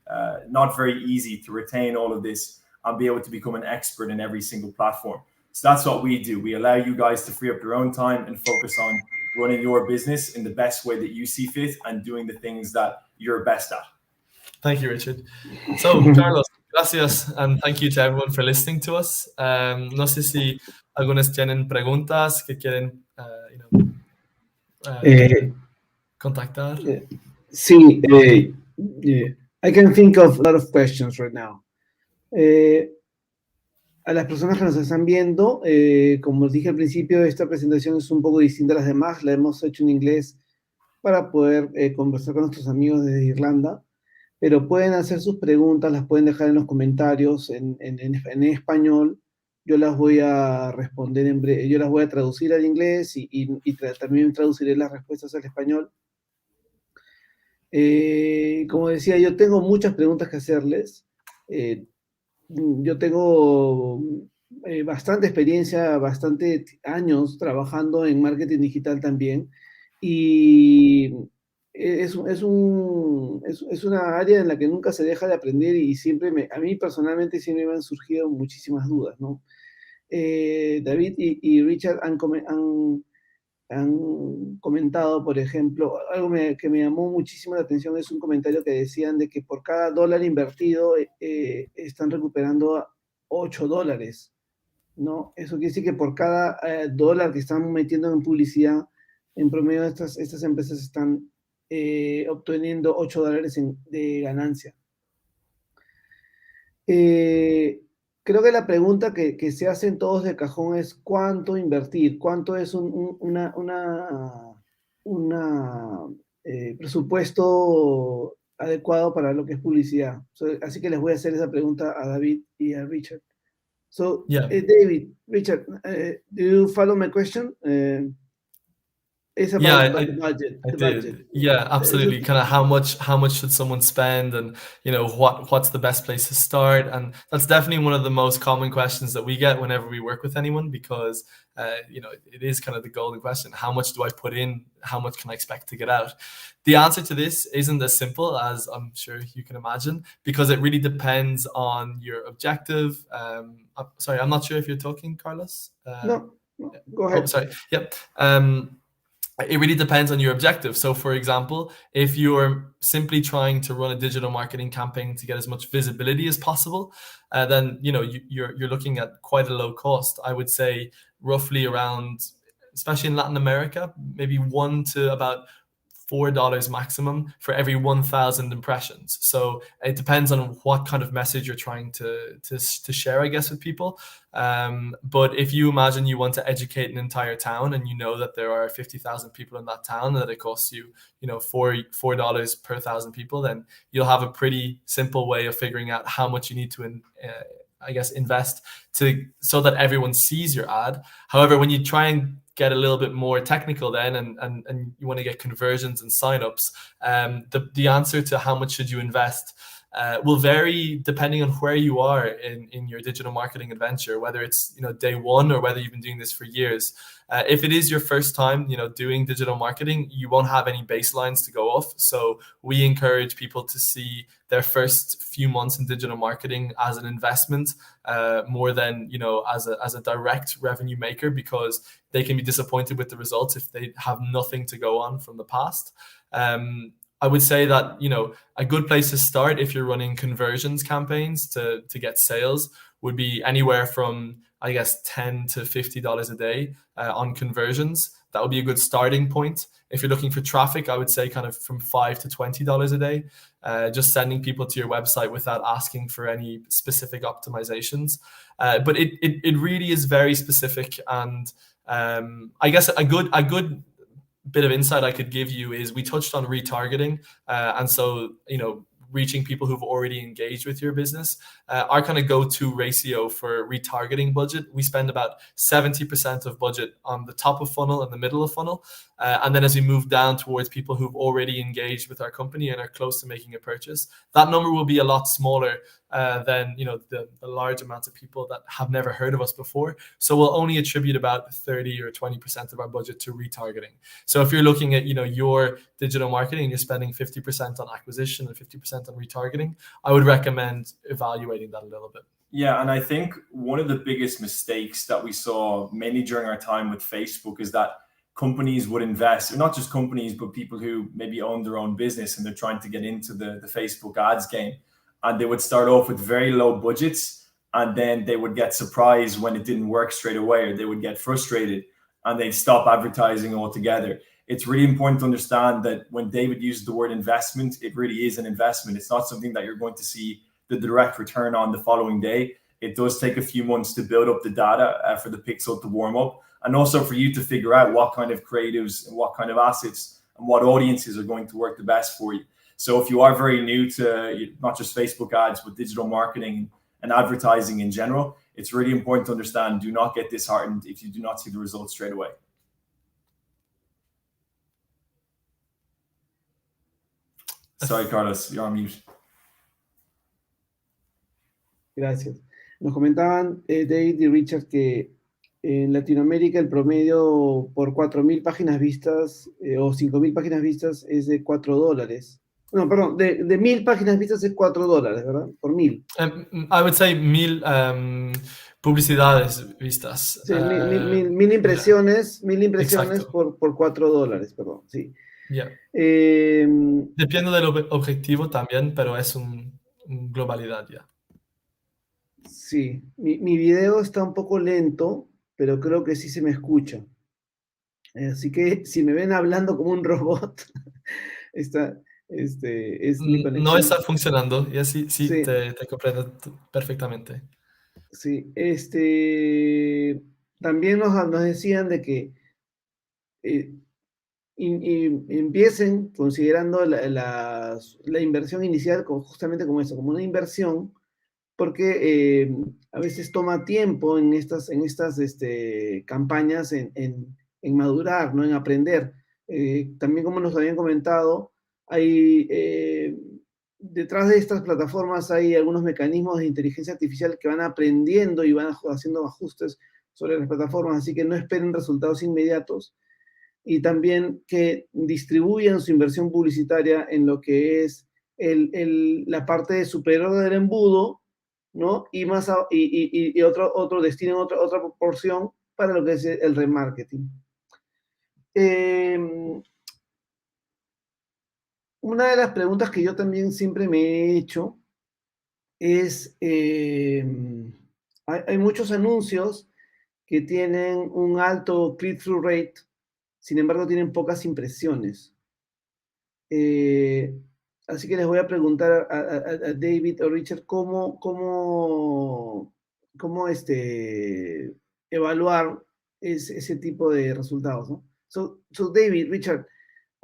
not very easy to retain all of this and be able to become an expert in every single platform. So that's what we do. We allow you guys to free up your own time and focus on running your business in the best way that you see fit and doing the things that you're best at. Thank you, Richard. So, Carlos, gracias, and thank you to everyone for listening to us. No sé si algunos tienen preguntas que quieren contactar. Sí, I can think of a lot of questions right now. A las personas que nos están viendo, como dije al principio, esta presentación es un poco distinta a las demás. La hemos hecho en inglés para poder conversar con nuestros amigos desde Irlanda, pero pueden hacer sus preguntas, las pueden dejar en los comentarios en español. Yo las voy a responder yo las voy a traducir al inglés y también traduciré las respuestas al español. Como decía, yo tengo muchas preguntas que hacerles. Yo tengo bastante experiencia, bastante años trabajando en marketing digital también, y es una área en la que nunca se deja de aprender, y siempre a mí personalmente siempre me han surgido muchísimas dudas, ¿no? David y Richard han comentado, por ejemplo, algo que me llamó muchísimo la atención, es un comentario que decían de que por cada dólar invertido están recuperando $8, ¿no? Eso quiere decir que por cada dólar que están metiendo en publicidad, en promedio estas empresas están obteniendo $8 de ganancia. Creo que la pregunta que se hacen todos de cajón es ¿cuánto invertir? ¿Cuánto es un presupuesto adecuado para lo que es publicidad? Así que les voy a hacer esa pregunta a David y a Richard. So, Yeah. David, Richard, do you follow my question? It's about the budget. I did. Yeah, absolutely. Kind of how much should someone spend, and what's the best place to start? And that's definitely one of the most common questions that we get whenever we work with anyone, because it is kind of the golden question: how much do I put in? How much can I expect to get out? The answer to this isn't as simple as I'm sure you can imagine, because it really depends on your objective. Sorry, I'm not sure if you're talking, Carlos. No, go ahead. Oh, sorry. Yep. It really depends on your objective. So, for example, if you're simply trying to run a digital marketing campaign to get as much visibility as possible, then you're looking at quite a low cost. I would say roughly around, especially in Latin America, maybe $1 to about $4 maximum for every 1,000 impressions. So it depends on what kind of message you're trying to share, I guess, with people. But if you imagine you want to educate an entire town and you know that there are 50,000 people in that town, and that it costs you, $4 per 1,000 people, then you'll have a pretty simple way of figuring out how much you need to invest so that everyone sees your ad. However, when you try and get a little bit more technical then and you want to get conversions and signups, the answer to how much should you invest will vary depending on where you are in your digital marketing adventure, whether it's day one or whether you've been doing this for years. If it is your first time doing digital marketing, you won't have any baselines to go off. So we encourage people to see their first few months in digital marketing as an investment, more than as a direct revenue maker, because they can be disappointed with the results if they have nothing to go on from the past. I would say that a good place to start if you're running conversions campaigns to get sales would be anywhere from, I guess, $10 to $50 a day on conversions. That would be a good starting point. If you're looking for traffic, I would say kind of from $5 to $20 a day, just sending people to your website without asking for any specific optimizations. But it really is very specific, and I guess a good bit of insight I could give you is we touched on retargeting, and so reaching people who've already engaged with your business. Our kind of go-to ratio for retargeting budget, we spend about 70% of budget on the top of funnel and the middle of funnel, and then as we move down towards people who've already engaged with our company and are close to making a purchase, that number will be a lot smaller than the large amounts of people that have never heard of us before. So we'll only attribute about 30 or 20% of our budget to retargeting. So if you're looking at your digital marketing and you're spending 50% on acquisition and 50% on retargeting, I would recommend evaluating that a little bit. Yeah, and I think one of the biggest mistakes that we saw mainly during our time with Facebook is that companies would invest, or not just companies, but people who maybe own their own business and they're trying to get into the Facebook ads game. And they would start off with very low budgets, and then they would get surprised when it didn't work straight away, or they would get frustrated and they'd stop advertising altogether. It's really important to understand that when David used the word investment, it really is an investment. It's not something that you're going to see the direct return on the following day. It does take a few months to build up the data for the pixel to warm up, and also for you to figure out what kind of creatives and what kind of assets and what audiences are going to work the best for you. So if you are very new to not just Facebook ads, but digital marketing and advertising in general, it's really important to understand, do not get disheartened if you do not see the results straight away. Sorry, Carlos, you're on mute. Gracias. Nos comentaban David y Richard que en Latinoamérica el promedio por 4.000 páginas vistas o 5.000 páginas vistas es de $4. No, perdón, de 1.000 páginas vistas es $4, ¿verdad? Por 1.000. I would say 1.000 publicidades vistas. Sí, 1.000 impresiones, yeah. 1.000 impresiones por $4, perdón, sí. Yeah. Depende del objetivo también, pero es una globalidad ya. Sí, mi video está un poco lento, pero creo que sí se me escucha. Así que si me ven hablando como un robot, es mi conexión. No está funcionando, y así sí. Te comprendo perfectamente. Sí, también nos decían de que empiecen considerando la inversión inicial justamente como eso, como una inversión, porque a veces toma tiempo en estas campañas en madurar, ¿no? En aprender. También, como nos habían comentado, hay detrás de estas plataformas hay algunos mecanismos de inteligencia artificial que van aprendiendo y van haciendo ajustes sobre las plataformas, así que no esperen resultados inmediatos, y también que distribuyan su inversión publicitaria en lo que es la parte superior del embudo, ¿no? Y otro destinen otra proporción para lo que es el remarketing. Una de las preguntas que yo también siempre me he hecho es, hay muchos anuncios que tienen un alto click-through rate, sin embargo tienen pocas impresiones. Así que les voy a preguntar a David o Richard cómo evaluar ese tipo de resultados, ¿no? So David, Richard,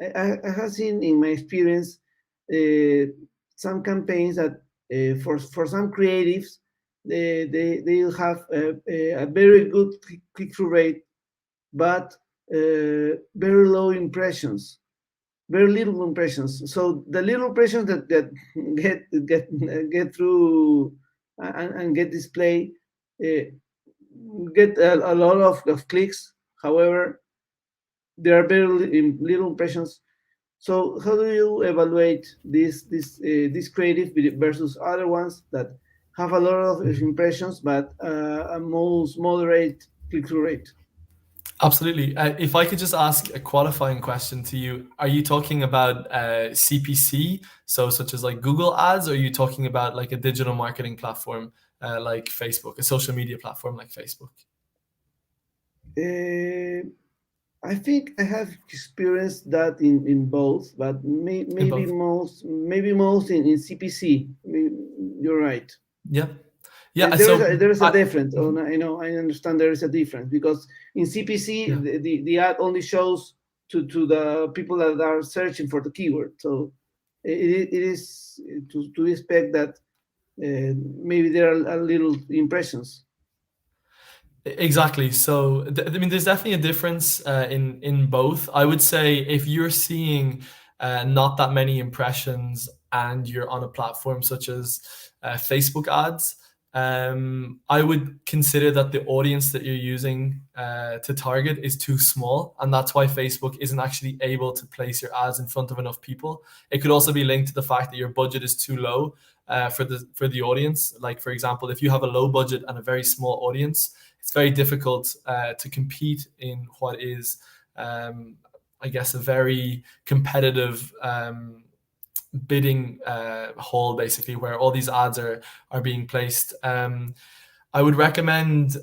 I have seen in my experience some campaigns that for some creatives they'll have a very good click-through rate, but very low impressions, very little impressions. So the little impressions that get through and get displayed get a lot of clicks. However, there are very little impressions. So how do you evaluate this creative versus other ones that have a lot of impressions but a most moderate click-through rate? Absolutely. If I could just ask a qualifying question to you, are you talking about CPC, so such as like Google Ads, or are you talking about like a digital marketing platform like Facebook, a social media platform like Facebook? I think I have experienced that in both, but maybe both. most in CPC. You're right. Yeah. Yeah. There is a I- difference. I understand there is a difference because in CPC Yeah. the ad only shows to the people that are searching for the keyword. So it is to expect that maybe there are a little impressions. Exactly. So, I mean, there's definitely a difference in both. I would say if you're seeing not that many impressions and you're on a platform such as Facebook ads, I would consider that the audience that you're using to target is too small, and that's why Facebook isn't actually able to place your ads in front of enough people. It could also be linked to the fact that your budget is too low for the audience. Like, for example, if you have a low budget and a very small audience, it's very difficult to compete in what is, I guess, a very competitive bidding hall, basically, where all these ads are being placed. I would recommend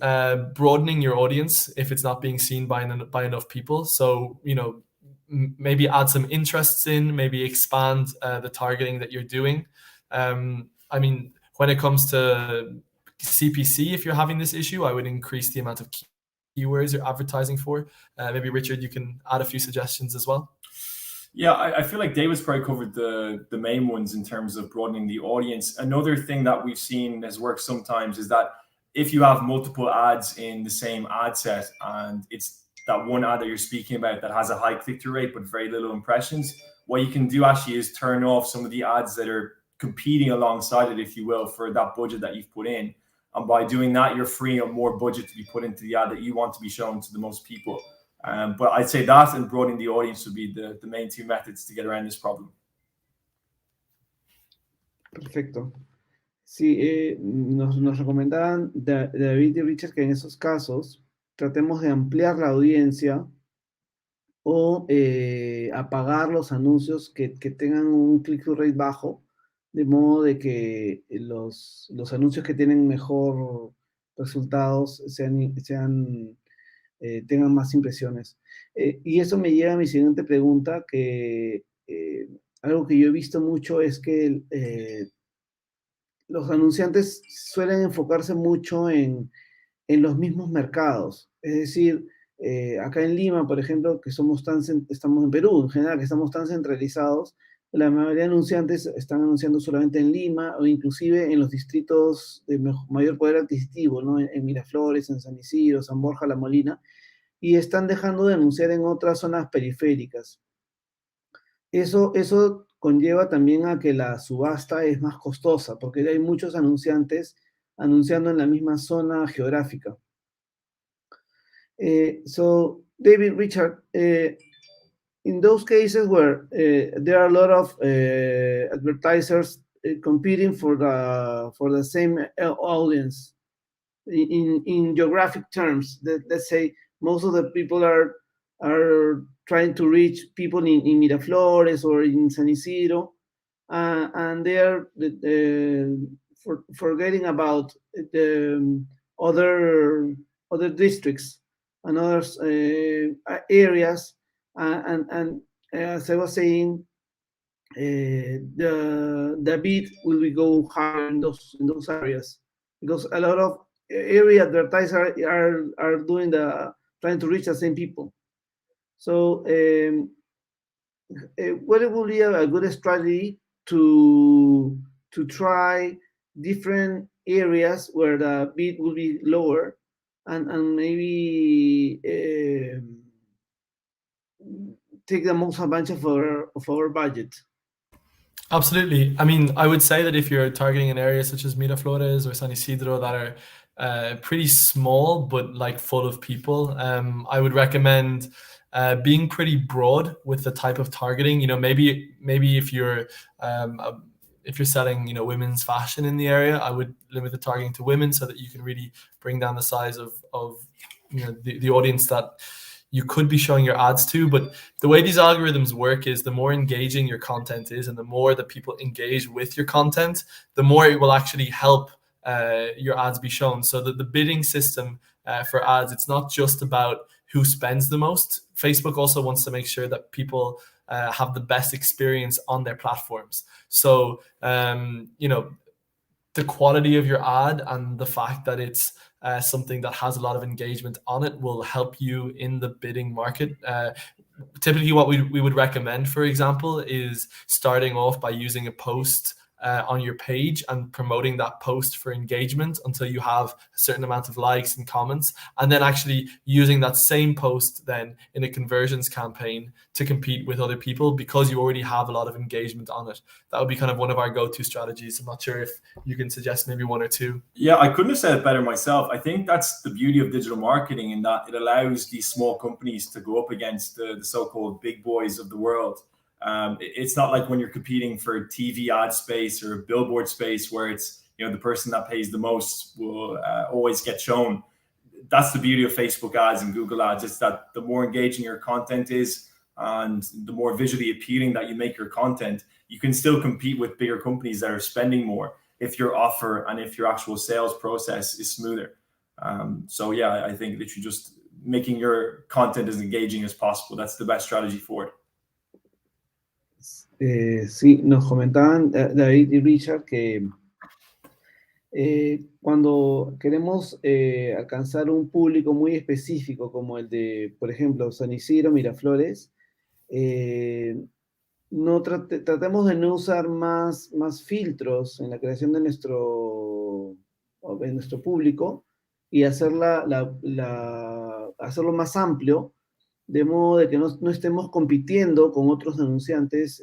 broadening your audience if it's not being seen by enough people. So, maybe add some interests in, maybe expand the targeting that you're doing. I mean, when it comes to CPC, if you're having this issue, I would increase the amount of keywords you're advertising for. Maybe Richard, you can add a few suggestions as well. Yeah, I feel like David's probably covered the main ones in terms of broadening the audience. Another thing that we've seen has worked sometimes is that if you have multiple ads in the same ad set and it's that one ad that you're speaking about that has a high click-through rate but very little impressions, what you can do actually is turn off some of the ads that are competing alongside it, if you will, for that budget that you've put in. And by doing that, you're freeing up more budget to be put into the ad that you want to be shown to the most people. But I'd say that and broadening the audience would be the main two methods to get around this problem. Perfecto. Sí, nos recomendaban David y Richard que en esos casos tratemos de ampliar la audiencia o apagar los anuncios que tengan un click-through rate bajo, de modo de que los anuncios que tienen mejor resultados tengan más impresiones. Y eso me lleva a mi siguiente pregunta, que algo que yo he visto mucho es que los anunciantes suelen enfocarse mucho en los mismos mercados. Es decir, acá en Lima, por ejemplo, que estamos en Perú, en general, que estamos tan centralizados, la mayoría de anunciantes están anunciando solamente en Lima o inclusive en los distritos de mayor poder adquisitivo, ¿no? En Miraflores, en San Isidro, San Borja, La Molina, y están dejando de anunciar en otras zonas periféricas. Eso conlleva también a que la subasta es más costosa, porque hay muchos anunciantes anunciando en la misma zona geográfica. So, David, Richard, in those cases where there are a lot of advertisers competing for the same audience in geographic terms, let's say most of the people are trying to reach people in Miraflores or in San Isidro, and they are forgetting about the other districts and other areas. And as I was saying, the bid will be go higher in those areas, because a lot of area advertisers are doing trying to reach the same people. So what it will be a good strategy to try different areas where the bid will be lower, and maybe take the most advantage of our budget. Absolutely. I mean, I would say that if you're targeting an area such as Miraflores or San Isidro that are pretty small but like full of people, I would recommend being pretty broad with the type of targeting. You know, maybe if you're selling, you know, women's fashion in the area, I would limit the targeting to women so that you can really bring down the size of you know the audience that you could be showing your ads to. But the way these algorithms work is the more engaging your content is, and the more that people engage with your content, the more it will actually help your ads be shown. So that the bidding system for ads, it's not just about who spends the most. Facebook also wants to make sure that people have the best experience on their platforms. So you know, the quality of your ad and the fact that it's something that has a lot of engagement on it will help you in the bidding market. Typically what we would recommend, for example, is starting off by using a post on your page and promoting that post for engagement until you have a certain amount of likes and comments, and then actually using that same post then in a conversions campaign to compete with other people because you already have a lot of engagement on it. That would be kind of one of our go-to strategies. I'm not sure if you can suggest maybe one or two. Yeah, I couldn't have said it better myself. I think that's the beauty of digital marketing, in that it allows these small companies to go up against the so-called big boys of the world. It's not like when you're competing for TV ad space or billboard space where it's, you know, the person that pays the most will always get shown. That's the beauty of Facebook ads and Google ads. It's that the more engaging your content is and the more visually appealing that you make your content, you can still compete with bigger companies that are spending more if your offer and if your actual sales process is smoother. So yeah, I think that you're just making your content as engaging as possible. That's the best strategy for it. Sí, nos comentaban David y Richard que cuando queremos alcanzar un público muy específico, como el de, por ejemplo, San Isidro, Miraflores, no tratemos de no usar más filtros en la creación de nuestro público y hacerlo más amplio, de modo de que no estemos compitiendo con otros anunciantes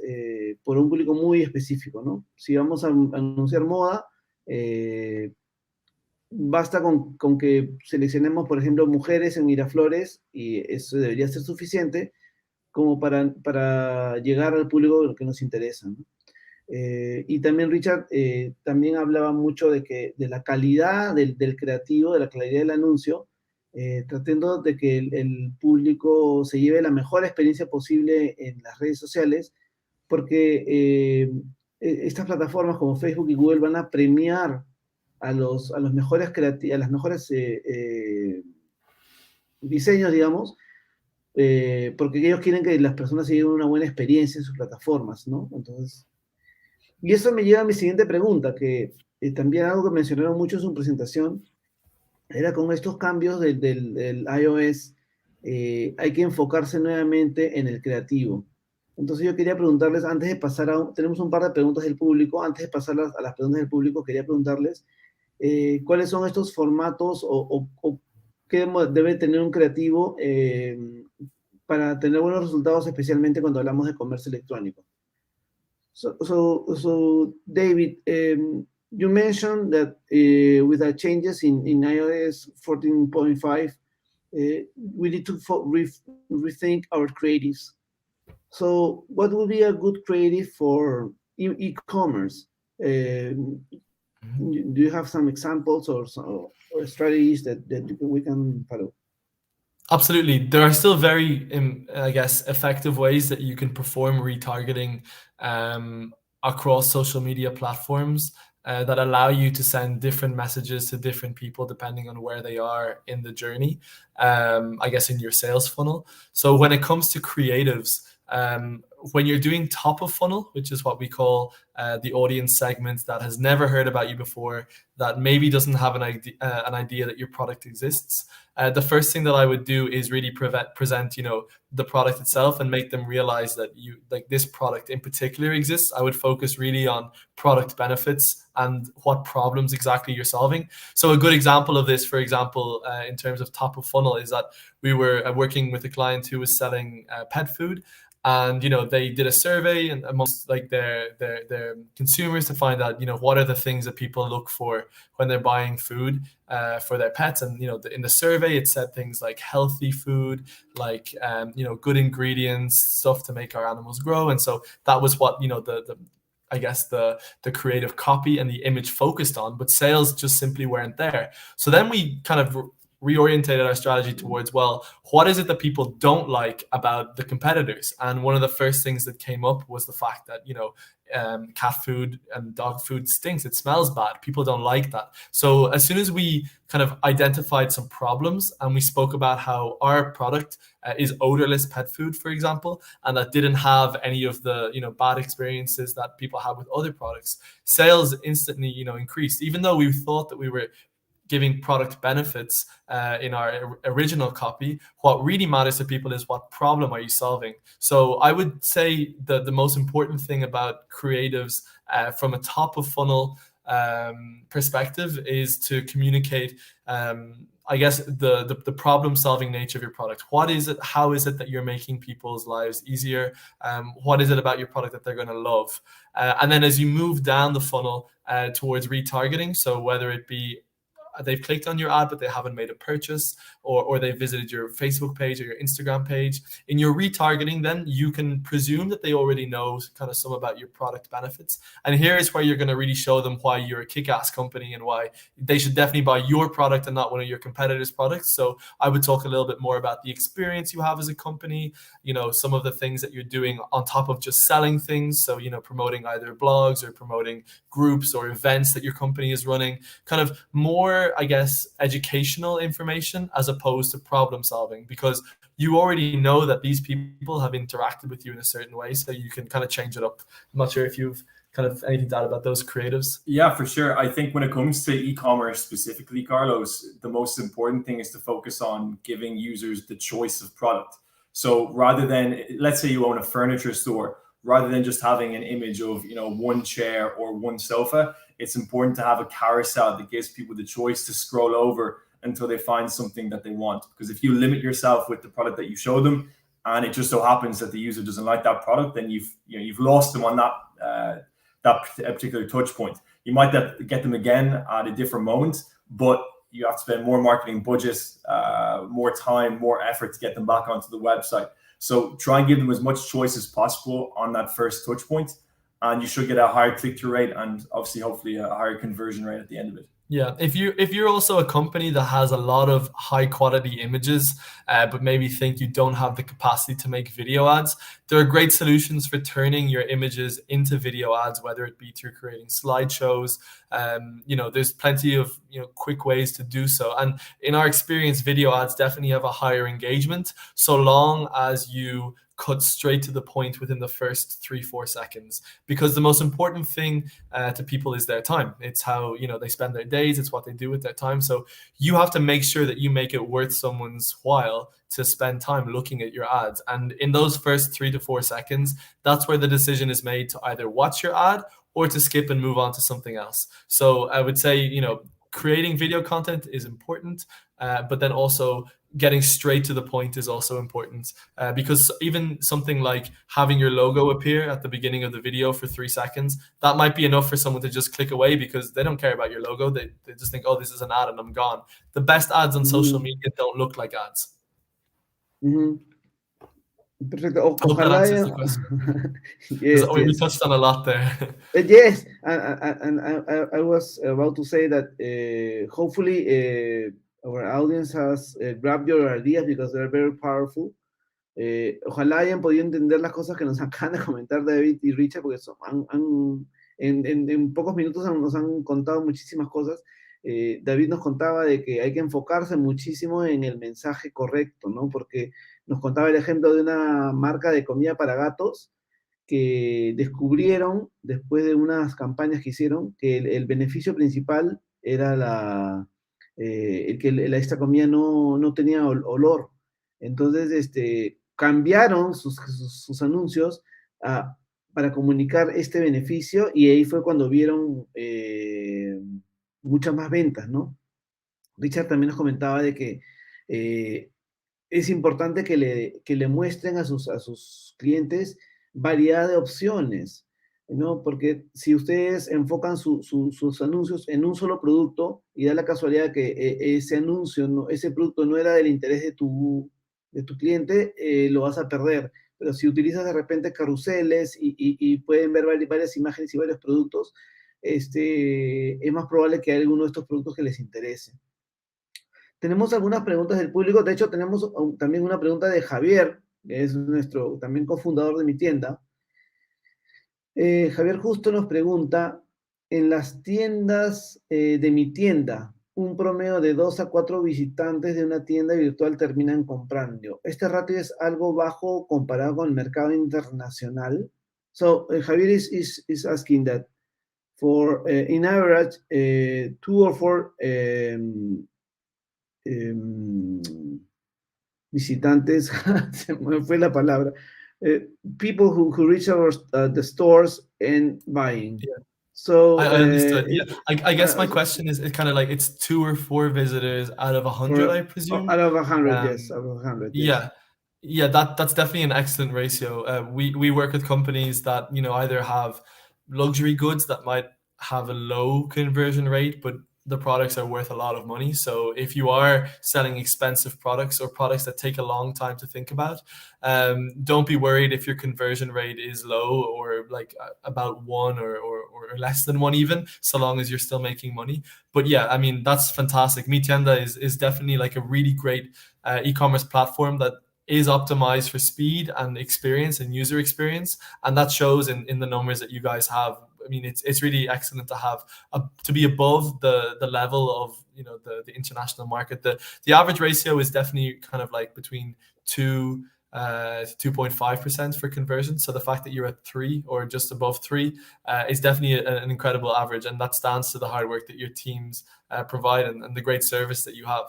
por un público muy específico, ¿no? Si vamos a anunciar moda, basta con que seleccionemos, por ejemplo, mujeres en Miraflores, y eso debería ser suficiente como para llegar al público que nos interesa, ¿no? Y también Richard también hablaba mucho de la calidad del creativo, de la calidad del anuncio, tratando de que el público se lleve la mejor experiencia posible en las redes sociales, porque estas plataformas como Facebook y Google van a premiar a los mejores a las mejores diseños, digamos, porque ellos quieren que las personas se lleven una buena experiencia en sus plataformas, ¿no? Entonces, y eso me lleva a mi siguiente pregunta, que también algo que mencionaron mucho en su presentación, era con estos cambios del iOS, hay que enfocarse nuevamente en el creativo. Entonces yo quería preguntarles, antes de pasar tenemos un par de preguntas del público, antes de pasar a las preguntas del público, quería preguntarles cuáles son estos formatos o qué debe tener un creativo para tener buenos resultados, especialmente cuando hablamos de comercio electrónico. So David, you mentioned that with the changes in iOS 14.5, we need to rethink our creatives. So what would be a good creative for e-commerce? Do you have some examples or strategies that we can follow? Absolutely. There are still very, I guess, effective ways that you can perform retargeting across social media platforms that allow you to send different messages to different people depending on where they are in the journey, I guess, in your sales funnel. So when it comes to creatives, when you're doing top of funnel, which is what we call the audience segment that has never heard about you before, that maybe doesn't have an idea that your product exists, the first thing that I would do is really present, the product itself and make them realize that this product in particular exists. I would focus really on product benefits and what problems exactly you're solving. So a good example of this, for example, in terms of top of funnel, is that we were working with a client who was selling pet food. And they did a survey and amongst their consumers to find out what are the things that people look for when they're buying food for their pets. And in the survey it said things like healthy food, like good ingredients, stuff to make our animals grow. And so that was what I guess the creative copy and the image focused on, but sales just simply weren't there. So then we kind of reorientated our strategy towards, well, what is it that people don't like about the competitors? And one of the first things that came up was the fact that cat food and dog food stinks, it smells bad, people don't like that. So as soon as we kind of identified some problems and we spoke about how our product is odorless pet food, for example, and that didn't have any of the bad experiences that people have with other products, sales instantly increased. Even though we thought that we were giving product benefits in our original copy, what really matters to people is what problem are you solving. So I would say that the most important thing about creatives from a top of funnel perspective is to communicate I guess the problem solving nature of your product. What is it? How is it that you're making people's lives easier? What is it about your product that they're going to love? And then as you move down the funnel towards retargeting, so whether it be they've clicked on your ad but they haven't made a purchase, or they visited your Facebook page or your Instagram page, in your retargeting, then you can presume that they already know kind of some about your product benefits. And here is where you're going to really show them why you're a kick-ass company and why they should definitely buy your product and not one of your competitors' products. So I would talk a little bit more about the experience you have as a company, some of the things that you're doing on top of just selling things. So, promoting either blogs or promoting groups or events that your company is running, kind of more, I guess, educational information as opposed to problem solving, because you already know that these people have interacted with you in a certain way, so you can kind of change it up. I'm not sure if you've kind of anything to add about those creatives. Yeah, for sure. I think when it comes to e-commerce specifically, Carlos, the most important thing is to focus on giving users the choice of product. So rather than, let's say you own a furniture store, rather than just having an image of one chair or one sofa, it's important to have a carousel that gives people the choice to scroll over until they find something that they want. Because if you limit yourself with the product that you show them, and it just so happens that the user doesn't like that product, then you've lost them on that particular touch point. You might get them again at a different moment, but you have to spend more marketing budgets, more time, more effort to get them back onto the website. So try and give them as much choice as possible on that first touch point, and you should get a higher click-through rate and obviously hopefully a higher conversion rate at the end of it. Yeah, if you're also a company that has a lot of high quality images, but maybe think you don't have the capacity to make video ads, there are great solutions for turning your images into video ads, whether it be through creating slideshows. There's plenty of quick ways to do so. And in our experience, video ads definitely have a higher engagement, so long as you cut straight to the point within the first 3-4 seconds, because the most important thing to people is their time. It's how they spend their days, it's what they do with their time. So you have to make sure that you make it worth someone's while to spend time looking at your ads. And in those first 3 to 4 seconds, that's where the decision is made to either watch your ad or to skip and move on to something else. So I would say creating video content is important, but then also getting straight to the point is also important, because even something like having your logo appear at the beginning of the video for 3 seconds, that might be enough for someone to just click away because they don't care about your logo. They just think, oh, this is an ad and I'm gone. The best ads on social media don't look like ads. Perfecto. Hope that Ojalá answers the question. yes, We touched on a lot there. Yes, and I was about to say that hopefully our audience has grabbed your ideas because they're very powerful. Ojalá hayan podido entender las cosas que nos acaban de comentar David y Richard, porque en pocos minutos nos han contado muchísimas cosas. David nos contaba de que hay que enfocarse muchísimo en el mensaje correcto, ¿no? Porque nos contaba el ejemplo de una marca de comida para gatos que descubrieron, después de unas campañas que hicieron, que el beneficio principal era el que esta comida no tenía olor. Entonces, cambiaron sus anuncios para comunicar este beneficio y ahí fue cuando vieron muchas más ventas, ¿no? Richard también nos comentaba de que eh, es importante que le muestren a sus clientes variedad de opciones, ¿no? Porque si ustedes enfocan sus anuncios en un solo producto y da la casualidad que ese anuncio, ese producto no era del interés de tu cliente, lo vas a perder. Pero si utilizas de repente carruseles y pueden ver varias imágenes y varios productos, es más probable que haya alguno de estos productos que les interese. Tenemos algunas preguntas del público. De hecho, tenemos también una pregunta de Javier, que es nuestro también cofundador de mi tienda. Javier justo nos pregunta, en las tiendas de mi tienda, un promedio de 2 a 4 visitantes de una tienda virtual terminan comprando. ¿Este ratio es algo bajo comparado con el mercado internacional? So, Javier is asking that for, in average, 2 or 4 visitantes, se me fue la palabra, people who reach the stores and buying. Yeah. So I understood. Yeah, I guess my question is kind of like it's 2 or 4 visitors out of 100, I presume. Out of 100, Um, yes, out of 100, yes. Yeah, yeah, that's definitely an excellent ratio. We work with companies that either have luxury goods that might have a low conversion rate, but the products are worth a lot of money. So if you are selling expensive products or products that take a long time to think about, don't be worried if your conversion rate is low or like about 1 or less than 1 even, so long as you're still making money. But yeah, I mean, that's fantastic. Mi Tienda is definitely like a really great e-commerce platform that is optimized for speed and experience and user experience, and that shows in the numbers that you guys have. I mean, it's really excellent to have to be above the level of the international market. The average ratio is definitely kind of like between 2.5% for conversion. So the fact that you're at 3 or just above 3 is definitely an incredible average, and that stands to the hard work that your teams provide and the great service that you have.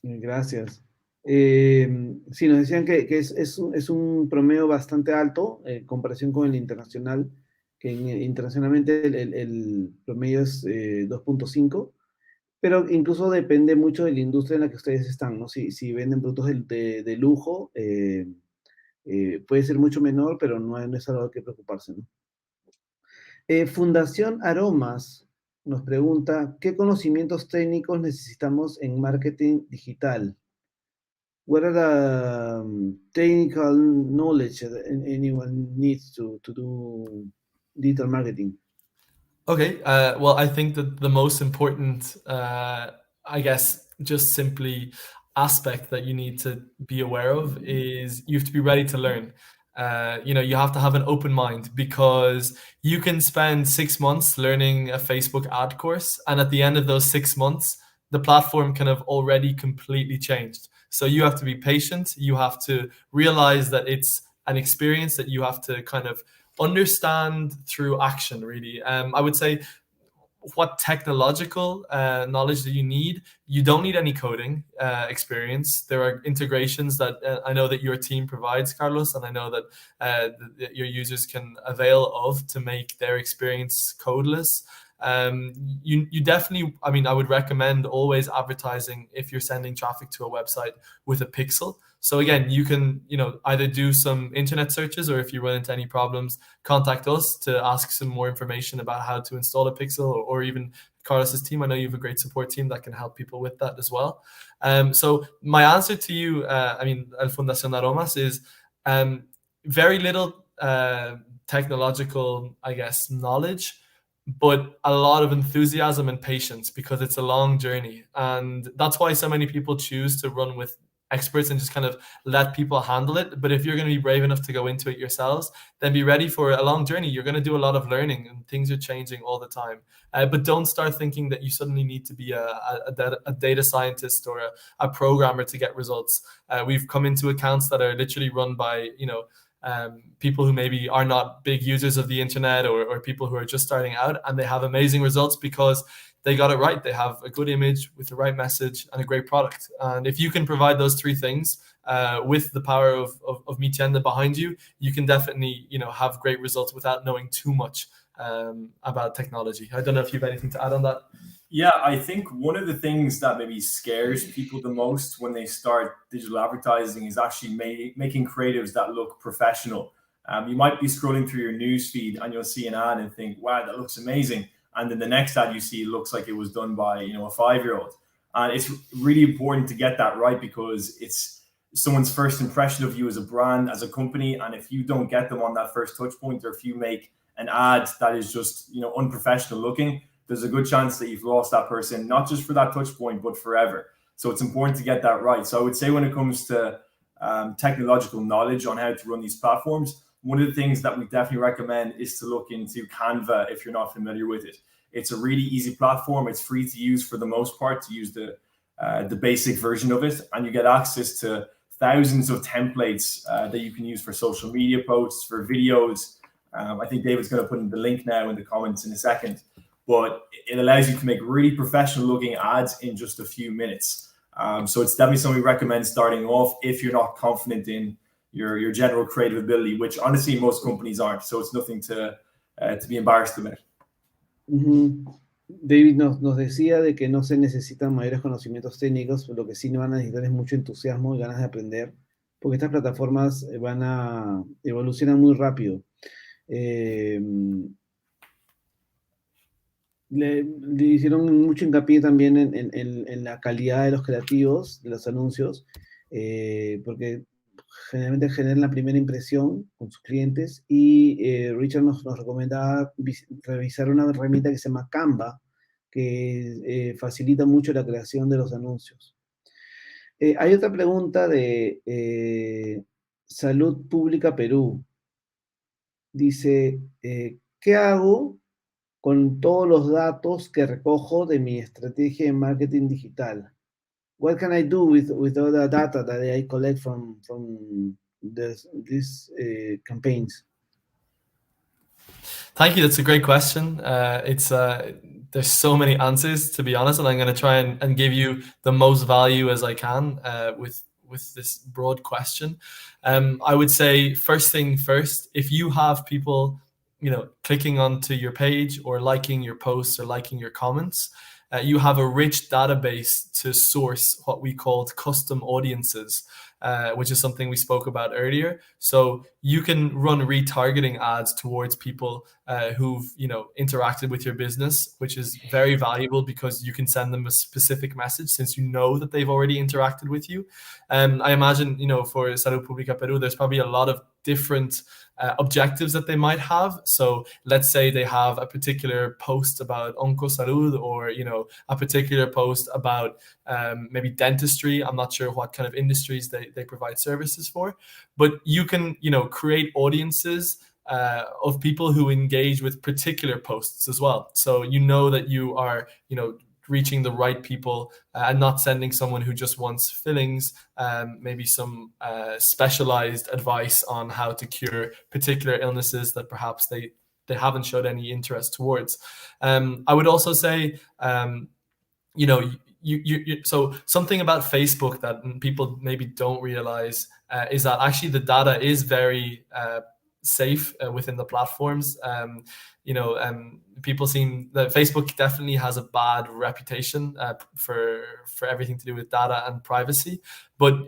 Gracias. Sí, nos decían que es un promedio bastante alto en comparación con el internacional, que internacionalmente el promedio es 2.5, pero incluso depende mucho de la industria en la que ustedes están, ¿no? Si venden productos de lujo, puede ser mucho menor, pero no es algo que preocuparse, ¿no? Fundación Aromas nos pregunta, ¿qué conocimientos técnicos necesitamos en marketing digital? What are the technical knowledge that anyone needs to do digital marketing? Okay, well, I think that the most important, I guess, just simply aspect that you need to be aware of is you have to be ready to learn. You have to have an open mind, because you can spend 6 months learning a Facebook ad course, and at the end of those 6 months, the platform can have already completely changed. So you have to be patient. You have to realize that it's an experience that you have to kind of understand through action, really. I would say, what technological knowledge do you need? You don't need any coding experience. There are integrations that I know that your team provides, Carlos, and I know that your users can avail of to make their experience codeless. You definitely, I mean, I would recommend always advertising if you're sending traffic to a website with a pixel. So again, you can, either do some internet searches, or if you run into any problems, contact us to ask some more information about how to install a pixel, or even Carlos's team. I know you have a great support team that can help people with that as well. So my answer to you, El Fundación Aromas, is very little technological, I guess, knowledge, but a lot of enthusiasm and patience, because it's a long journey. And that's why so many people choose to run with experts and just kind of let people handle it. But if you're going to be brave enough to go into it yourselves, then be ready for a long journey. You're going to do a lot of learning, and things are changing all the time. But don't start thinking that you suddenly need to be a data scientist or a programmer to get results. We've come into accounts that are literally run by, people who maybe are not big users of the internet, or people who are just starting out, and they have amazing results because they got it right. They have a good image with the right message and a great product. And if you can provide those three things with the power of Mi Tienda behind you, you can definitely, have great results without knowing too much about technology. I don't know if you have anything to add on that. Yeah, I think one of the things that maybe scares people the most when they start digital advertising is actually making creatives that look professional. You might be scrolling through your news feed and you'll see an ad and think, wow, that looks amazing. And then the next ad you see looks like it was done by, a 5-year-old. And it's really important to get that right, because it's someone's first impression of you as a brand, as a company. And if you don't get them on that first touch point, or if you make an ad that is just, unprofessional looking, there's a good chance that you've lost that person, not just for that touch point, but forever. So it's important to get that right. So I would say when it comes to technological knowledge on how to run these platforms, one of the things that we definitely recommend is to look into Canva if you're not familiar with it. It's a really easy platform. It's free to use for the most part, to use the basic version of it. And you get access to thousands of templates that you can use for social media posts, for videos. I think David's going to put in the link now in the comments in a second. But it allows you to make really professional looking ads in just a few minutes. So it's definitely something we recommend starting off if you're not confident in your general creative ability, which honestly most companies aren't. So it's nothing to be embarrassed about. David nos decía de que no se necesitan mayores conocimientos técnicos, lo que sí van a necesitar es mucho entusiasmo y ganas de aprender, porque estas plataformas evolucionan muy rápido. Le hicieron mucho hincapié también en la calidad de los creativos, de los anuncios, porque generalmente generan la primera impresión con sus clientes, y Richard nos recomendaba revisar una herramienta que se llama Canva, que facilita mucho la creación de los anuncios. Hay otra pregunta de Salud Pública Perú. Dice, ¿qué hago con todos los datos que recojo de mi estrategia de marketing digital? What can I do with all the data that I collect from these campaigns? Thank you. That's a great question. There's so many answers, to be honest, and I'm going to try and give you the most value as I can with this broad question. I would say, first thing first, if you have people clicking onto your page or liking your posts or liking your comments, you have a rich database to source what we called custom audiences, which is something we spoke about earlier. So you can run retargeting ads towards people who've interacted with your business, which is very valuable because you can send them a specific message since you know that they've already interacted with you. I imagine for Salud Pública Perú, there's probably a lot of different objectives that they might have. So let's say they have a particular post about Oncosalud, or a particular post about maybe dentistry. I'm not sure what kind of industries they provide services for, but you can create audiences of people who engage with particular posts as well. So that you are reaching the right people and not sending someone who just wants fillings, maybe some specialized advice on how to cure particular illnesses that perhaps they haven't showed any interest towards. I would also say, so something about Facebook that people maybe don't realize is that actually the data is very safe within the platforms. People seem that Facebook definitely has a bad reputation for everything to do with data and privacy. But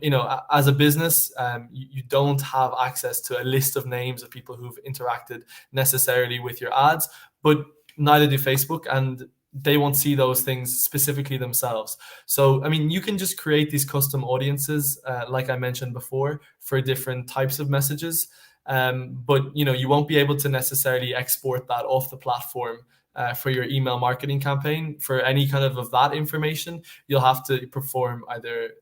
as a business, you don't have access to a list of names of people who've interacted necessarily with your ads, but neither do Facebook, and they won't see those things specifically themselves. So, you can just create these custom audiences, like I mentioned before, for different types of messages. But you won't be able to necessarily export that off the platform for your email marketing campaign. For any kind of that information, you'll have to perform either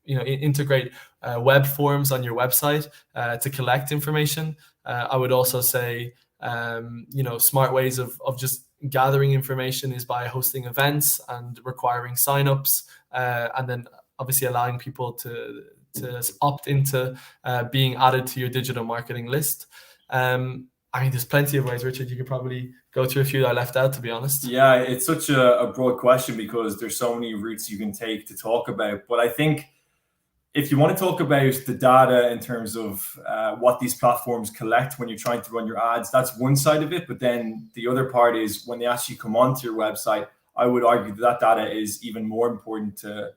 integrate web forms on your website to collect information. I would also say smart ways of just gathering information is by hosting events and requiring signups, and then obviously allowing people to opt into being added to your digital marketing list. I mean, there's plenty of ways, Richard. You could probably go through a few that I left out, to be honest. Yeah, it's such a broad question because there's so many routes you can take to talk about. But I think if you want to talk about the data in terms of what these platforms collect when you're trying to run your ads, that's one side of it. But then the other part is when they actually come onto your website, I would argue that data is even more important to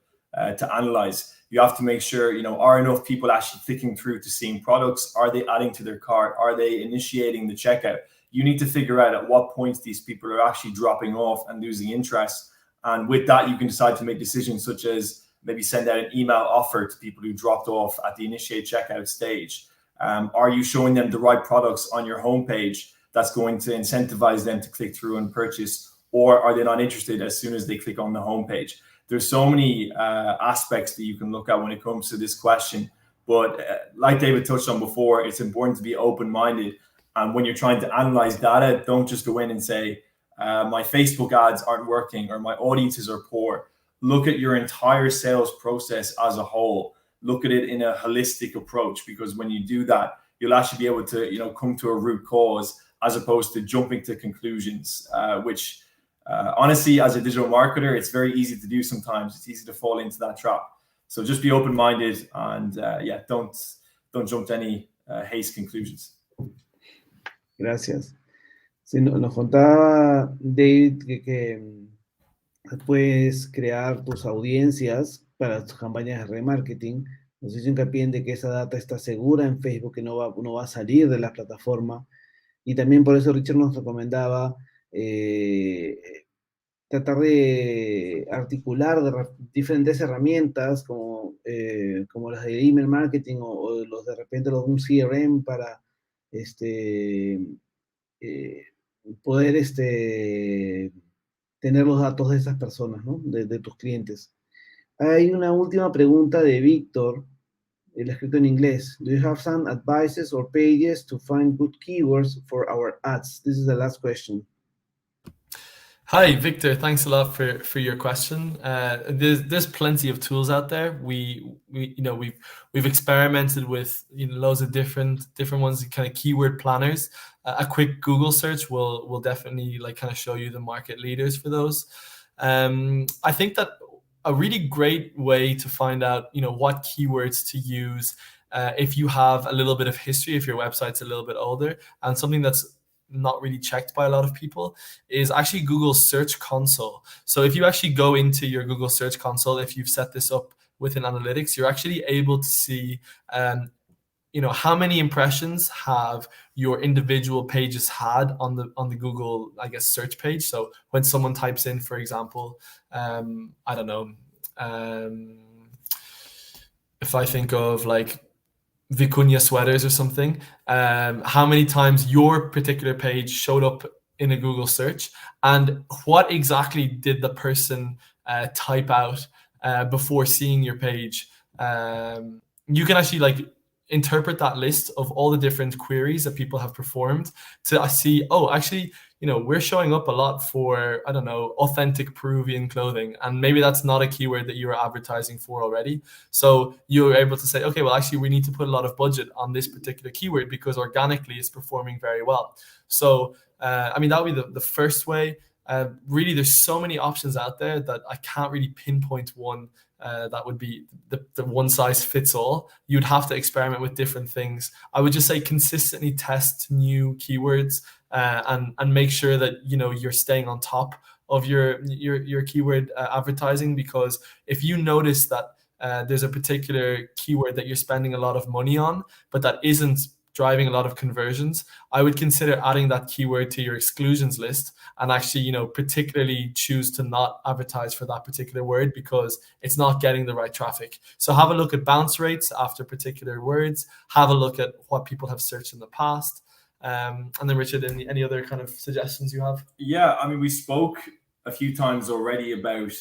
analyze. You have to make sure, are enough people actually clicking through to seeing products? Are they adding to their cart? Are they initiating the checkout? You need to figure out at what points these people are actually dropping off and losing interest. And with that, you can decide to make decisions such as maybe send out an email offer to people who dropped off at the initiate checkout stage. Are you showing them the right products on your homepage that's going to incentivize them to click through and purchase? Or are they not interested as soon as they click on the homepage? There's so many aspects that you can look at when it comes to this question. But like David touched on before, it's important to be open-minded. And when you're trying to analyze data, don't just go in and say, my Facebook ads aren't working or my audiences are poor. Look at your entire sales process as a whole. Look at it in a holistic approach, because when you do that, you'll actually be able to, come to a root cause as opposed to jumping to conclusions, which honestly, as a digital marketer, it's very easy to do sometimes. It's easy to fall into that trap. So just be open-minded and don't jump to any hasty conclusions. Gracias. Sí, nos contaba David que puedes crear tus audiencias para tus campañas de remarketing. Nos hizo hincapié en de que esa data está segura en Facebook, que no va a salir de la plataforma. Y también por eso Richard nos recomendaba tratar de articular diferentes herramientas como las de email marketing o de repente los de un CRM para poder tener los datos de esas personas, ¿no? De tus clientes. Hay una última pregunta de Víctor, él ha escrito en inglés. Do you have some advices or pages to find good keywords for our ads? This is the last question. Hi, Victor. Thanks a lot for your question. There's plenty of tools out there. We've experimented with loads of different ones, kind of keyword planners. A quick Google search will definitely kind of show you the market leaders for those. I think that a really great way to find out what keywords to use if you have a little bit of history, if your website's a little bit older, and something that's not really checked by a lot of people is actually Google Search Console. So if you actually go into your Google Search Console, if you've set this up within analytics, you're actually able to see how many impressions have your individual pages had on the Google, I guess, search page. So when someone types in, for example, I don't know, if I think of like vicuña sweaters or something, how many times your particular page showed up in a Google search, and what exactly did the person type out before seeing your page. You can actually interpret that list of all the different queries that people have performed to see, actually, we're showing up a lot for, I don't know, authentic Peruvian clothing. And maybe that's not a keyword that you were advertising for already. So you're able to say, okay, well, actually, we need to put a lot of budget on this particular keyword because organically it's performing very well. So, that would be the first way. Really, there's so many options out there that I can't really pinpoint one that would be the one size fits all. You'd have to experiment with different things. I would just say consistently test new keywords and make sure that you're staying on top of your keyword advertising, because if you notice that there's a particular keyword that you're spending a lot of money on, but that isn't driving a lot of conversions, I would consider adding that keyword to your exclusions list and actually, particularly choose to not advertise for that particular word because it's not getting the right traffic. So have a look at bounce rates after particular words, have a look at what people have searched in the past. And then Richard, any other kind of suggestions you have? Yeah, we spoke a few times already about,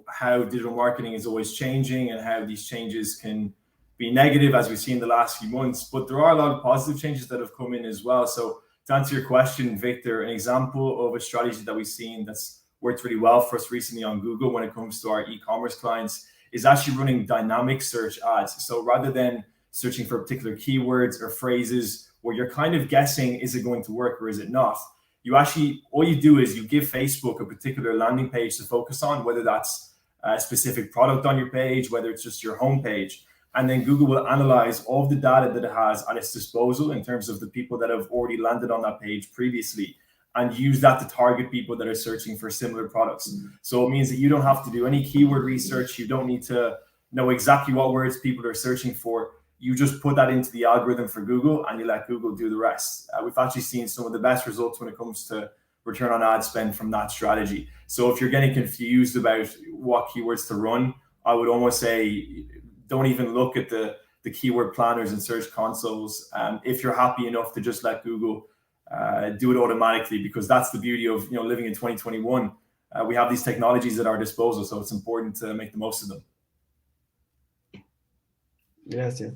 how digital marketing is always changing and how these changes can be negative as we've seen the last few months, but there are a lot of positive changes that have come in as well. So to answer your question, Victor, an example of a strategy that we've seen that's worked really well for us recently on Google when it comes to our e-commerce clients is actually running dynamic search ads. So rather than searching for particular keywords or phrases where you're kind of guessing, is it going to work or is it not? You actually, all you do is you give Facebook a particular landing page to focus on, whether that's a specific product on your page, whether it's just your homepage. And then Google will analyze all of the data that it has at its disposal in terms of the people that have already landed on that page previously, and use that to target people that are searching for similar products. So it means that you don't have to do any keyword research. You don't need to know exactly what words people are searching for. You just put that into the algorithm for Google and you let Google do the rest. We've actually seen some of the best results when it comes to return on ad spend from that strategy. So if you're getting confused about what keywords to run, I would almost say don't even look at the keyword planners and search consoles. If you're happy enough to just let Google do it automatically, because that's the beauty of living in 2021. We have these technologies at our disposal, so it's important to make the most of them. Gracias.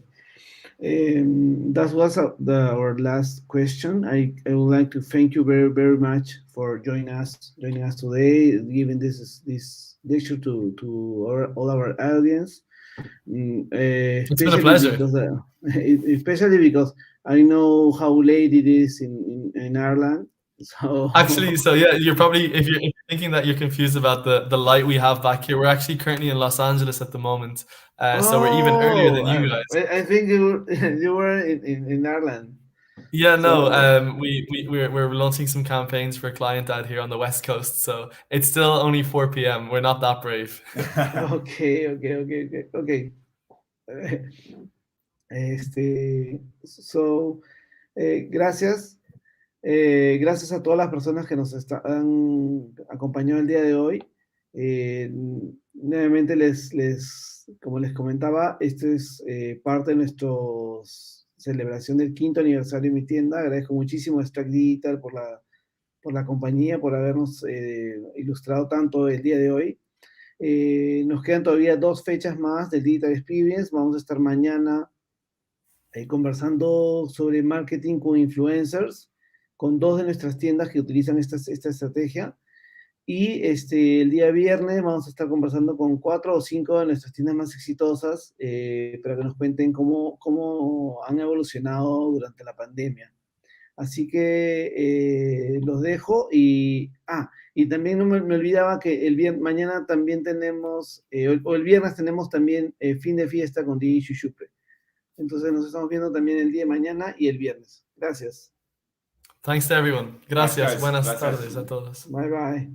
That was our last question. I would like to thank you very, very much for joining us today, giving this lecture to all our audience. It's been a pleasure. Especially because I know how late it is in Ireland. So actually, yeah, you're probably, if you're thinking that you're confused about the light we have back here, we're actually currently in Los Angeles at the moment. So we're even earlier than you guys. I think you were in Ireland. Yeah, no, we're launching some campaigns for a client out here on the West Coast, so it's still only 4 p.m. We're not that brave. Okay. Gracias. Gracias a todas las personas que nos han acompañado el día de hoy. Nuevamente como les comentaba, esto es parte de nuestra celebración del 5º aniversario de mi tienda. Agradezco muchísimo a Stack Digital por la compañía, por habernos ilustrado tanto el día de hoy. Nos quedan todavía 2 fechas más del Digital Experience. Vamos a estar mañana conversando sobre marketing con influencers, con 2 de nuestras tiendas que utilizan esta estrategia. Y el día viernes vamos a estar conversando con 4 o 5 de nuestras tiendas más exitosas para que nos cuenten cómo han evolucionado durante la pandemia. Así que los dejo y también no me olvidaba que mañana también tenemos, o el viernes tenemos también fin de fiesta con DJ Shushupe. Entonces nos estamos viendo también el día de mañana y el viernes. Gracias. Thanks to everyone. Gracias. Thanks, Buenas Gracias. tardes a todos. Bye bye.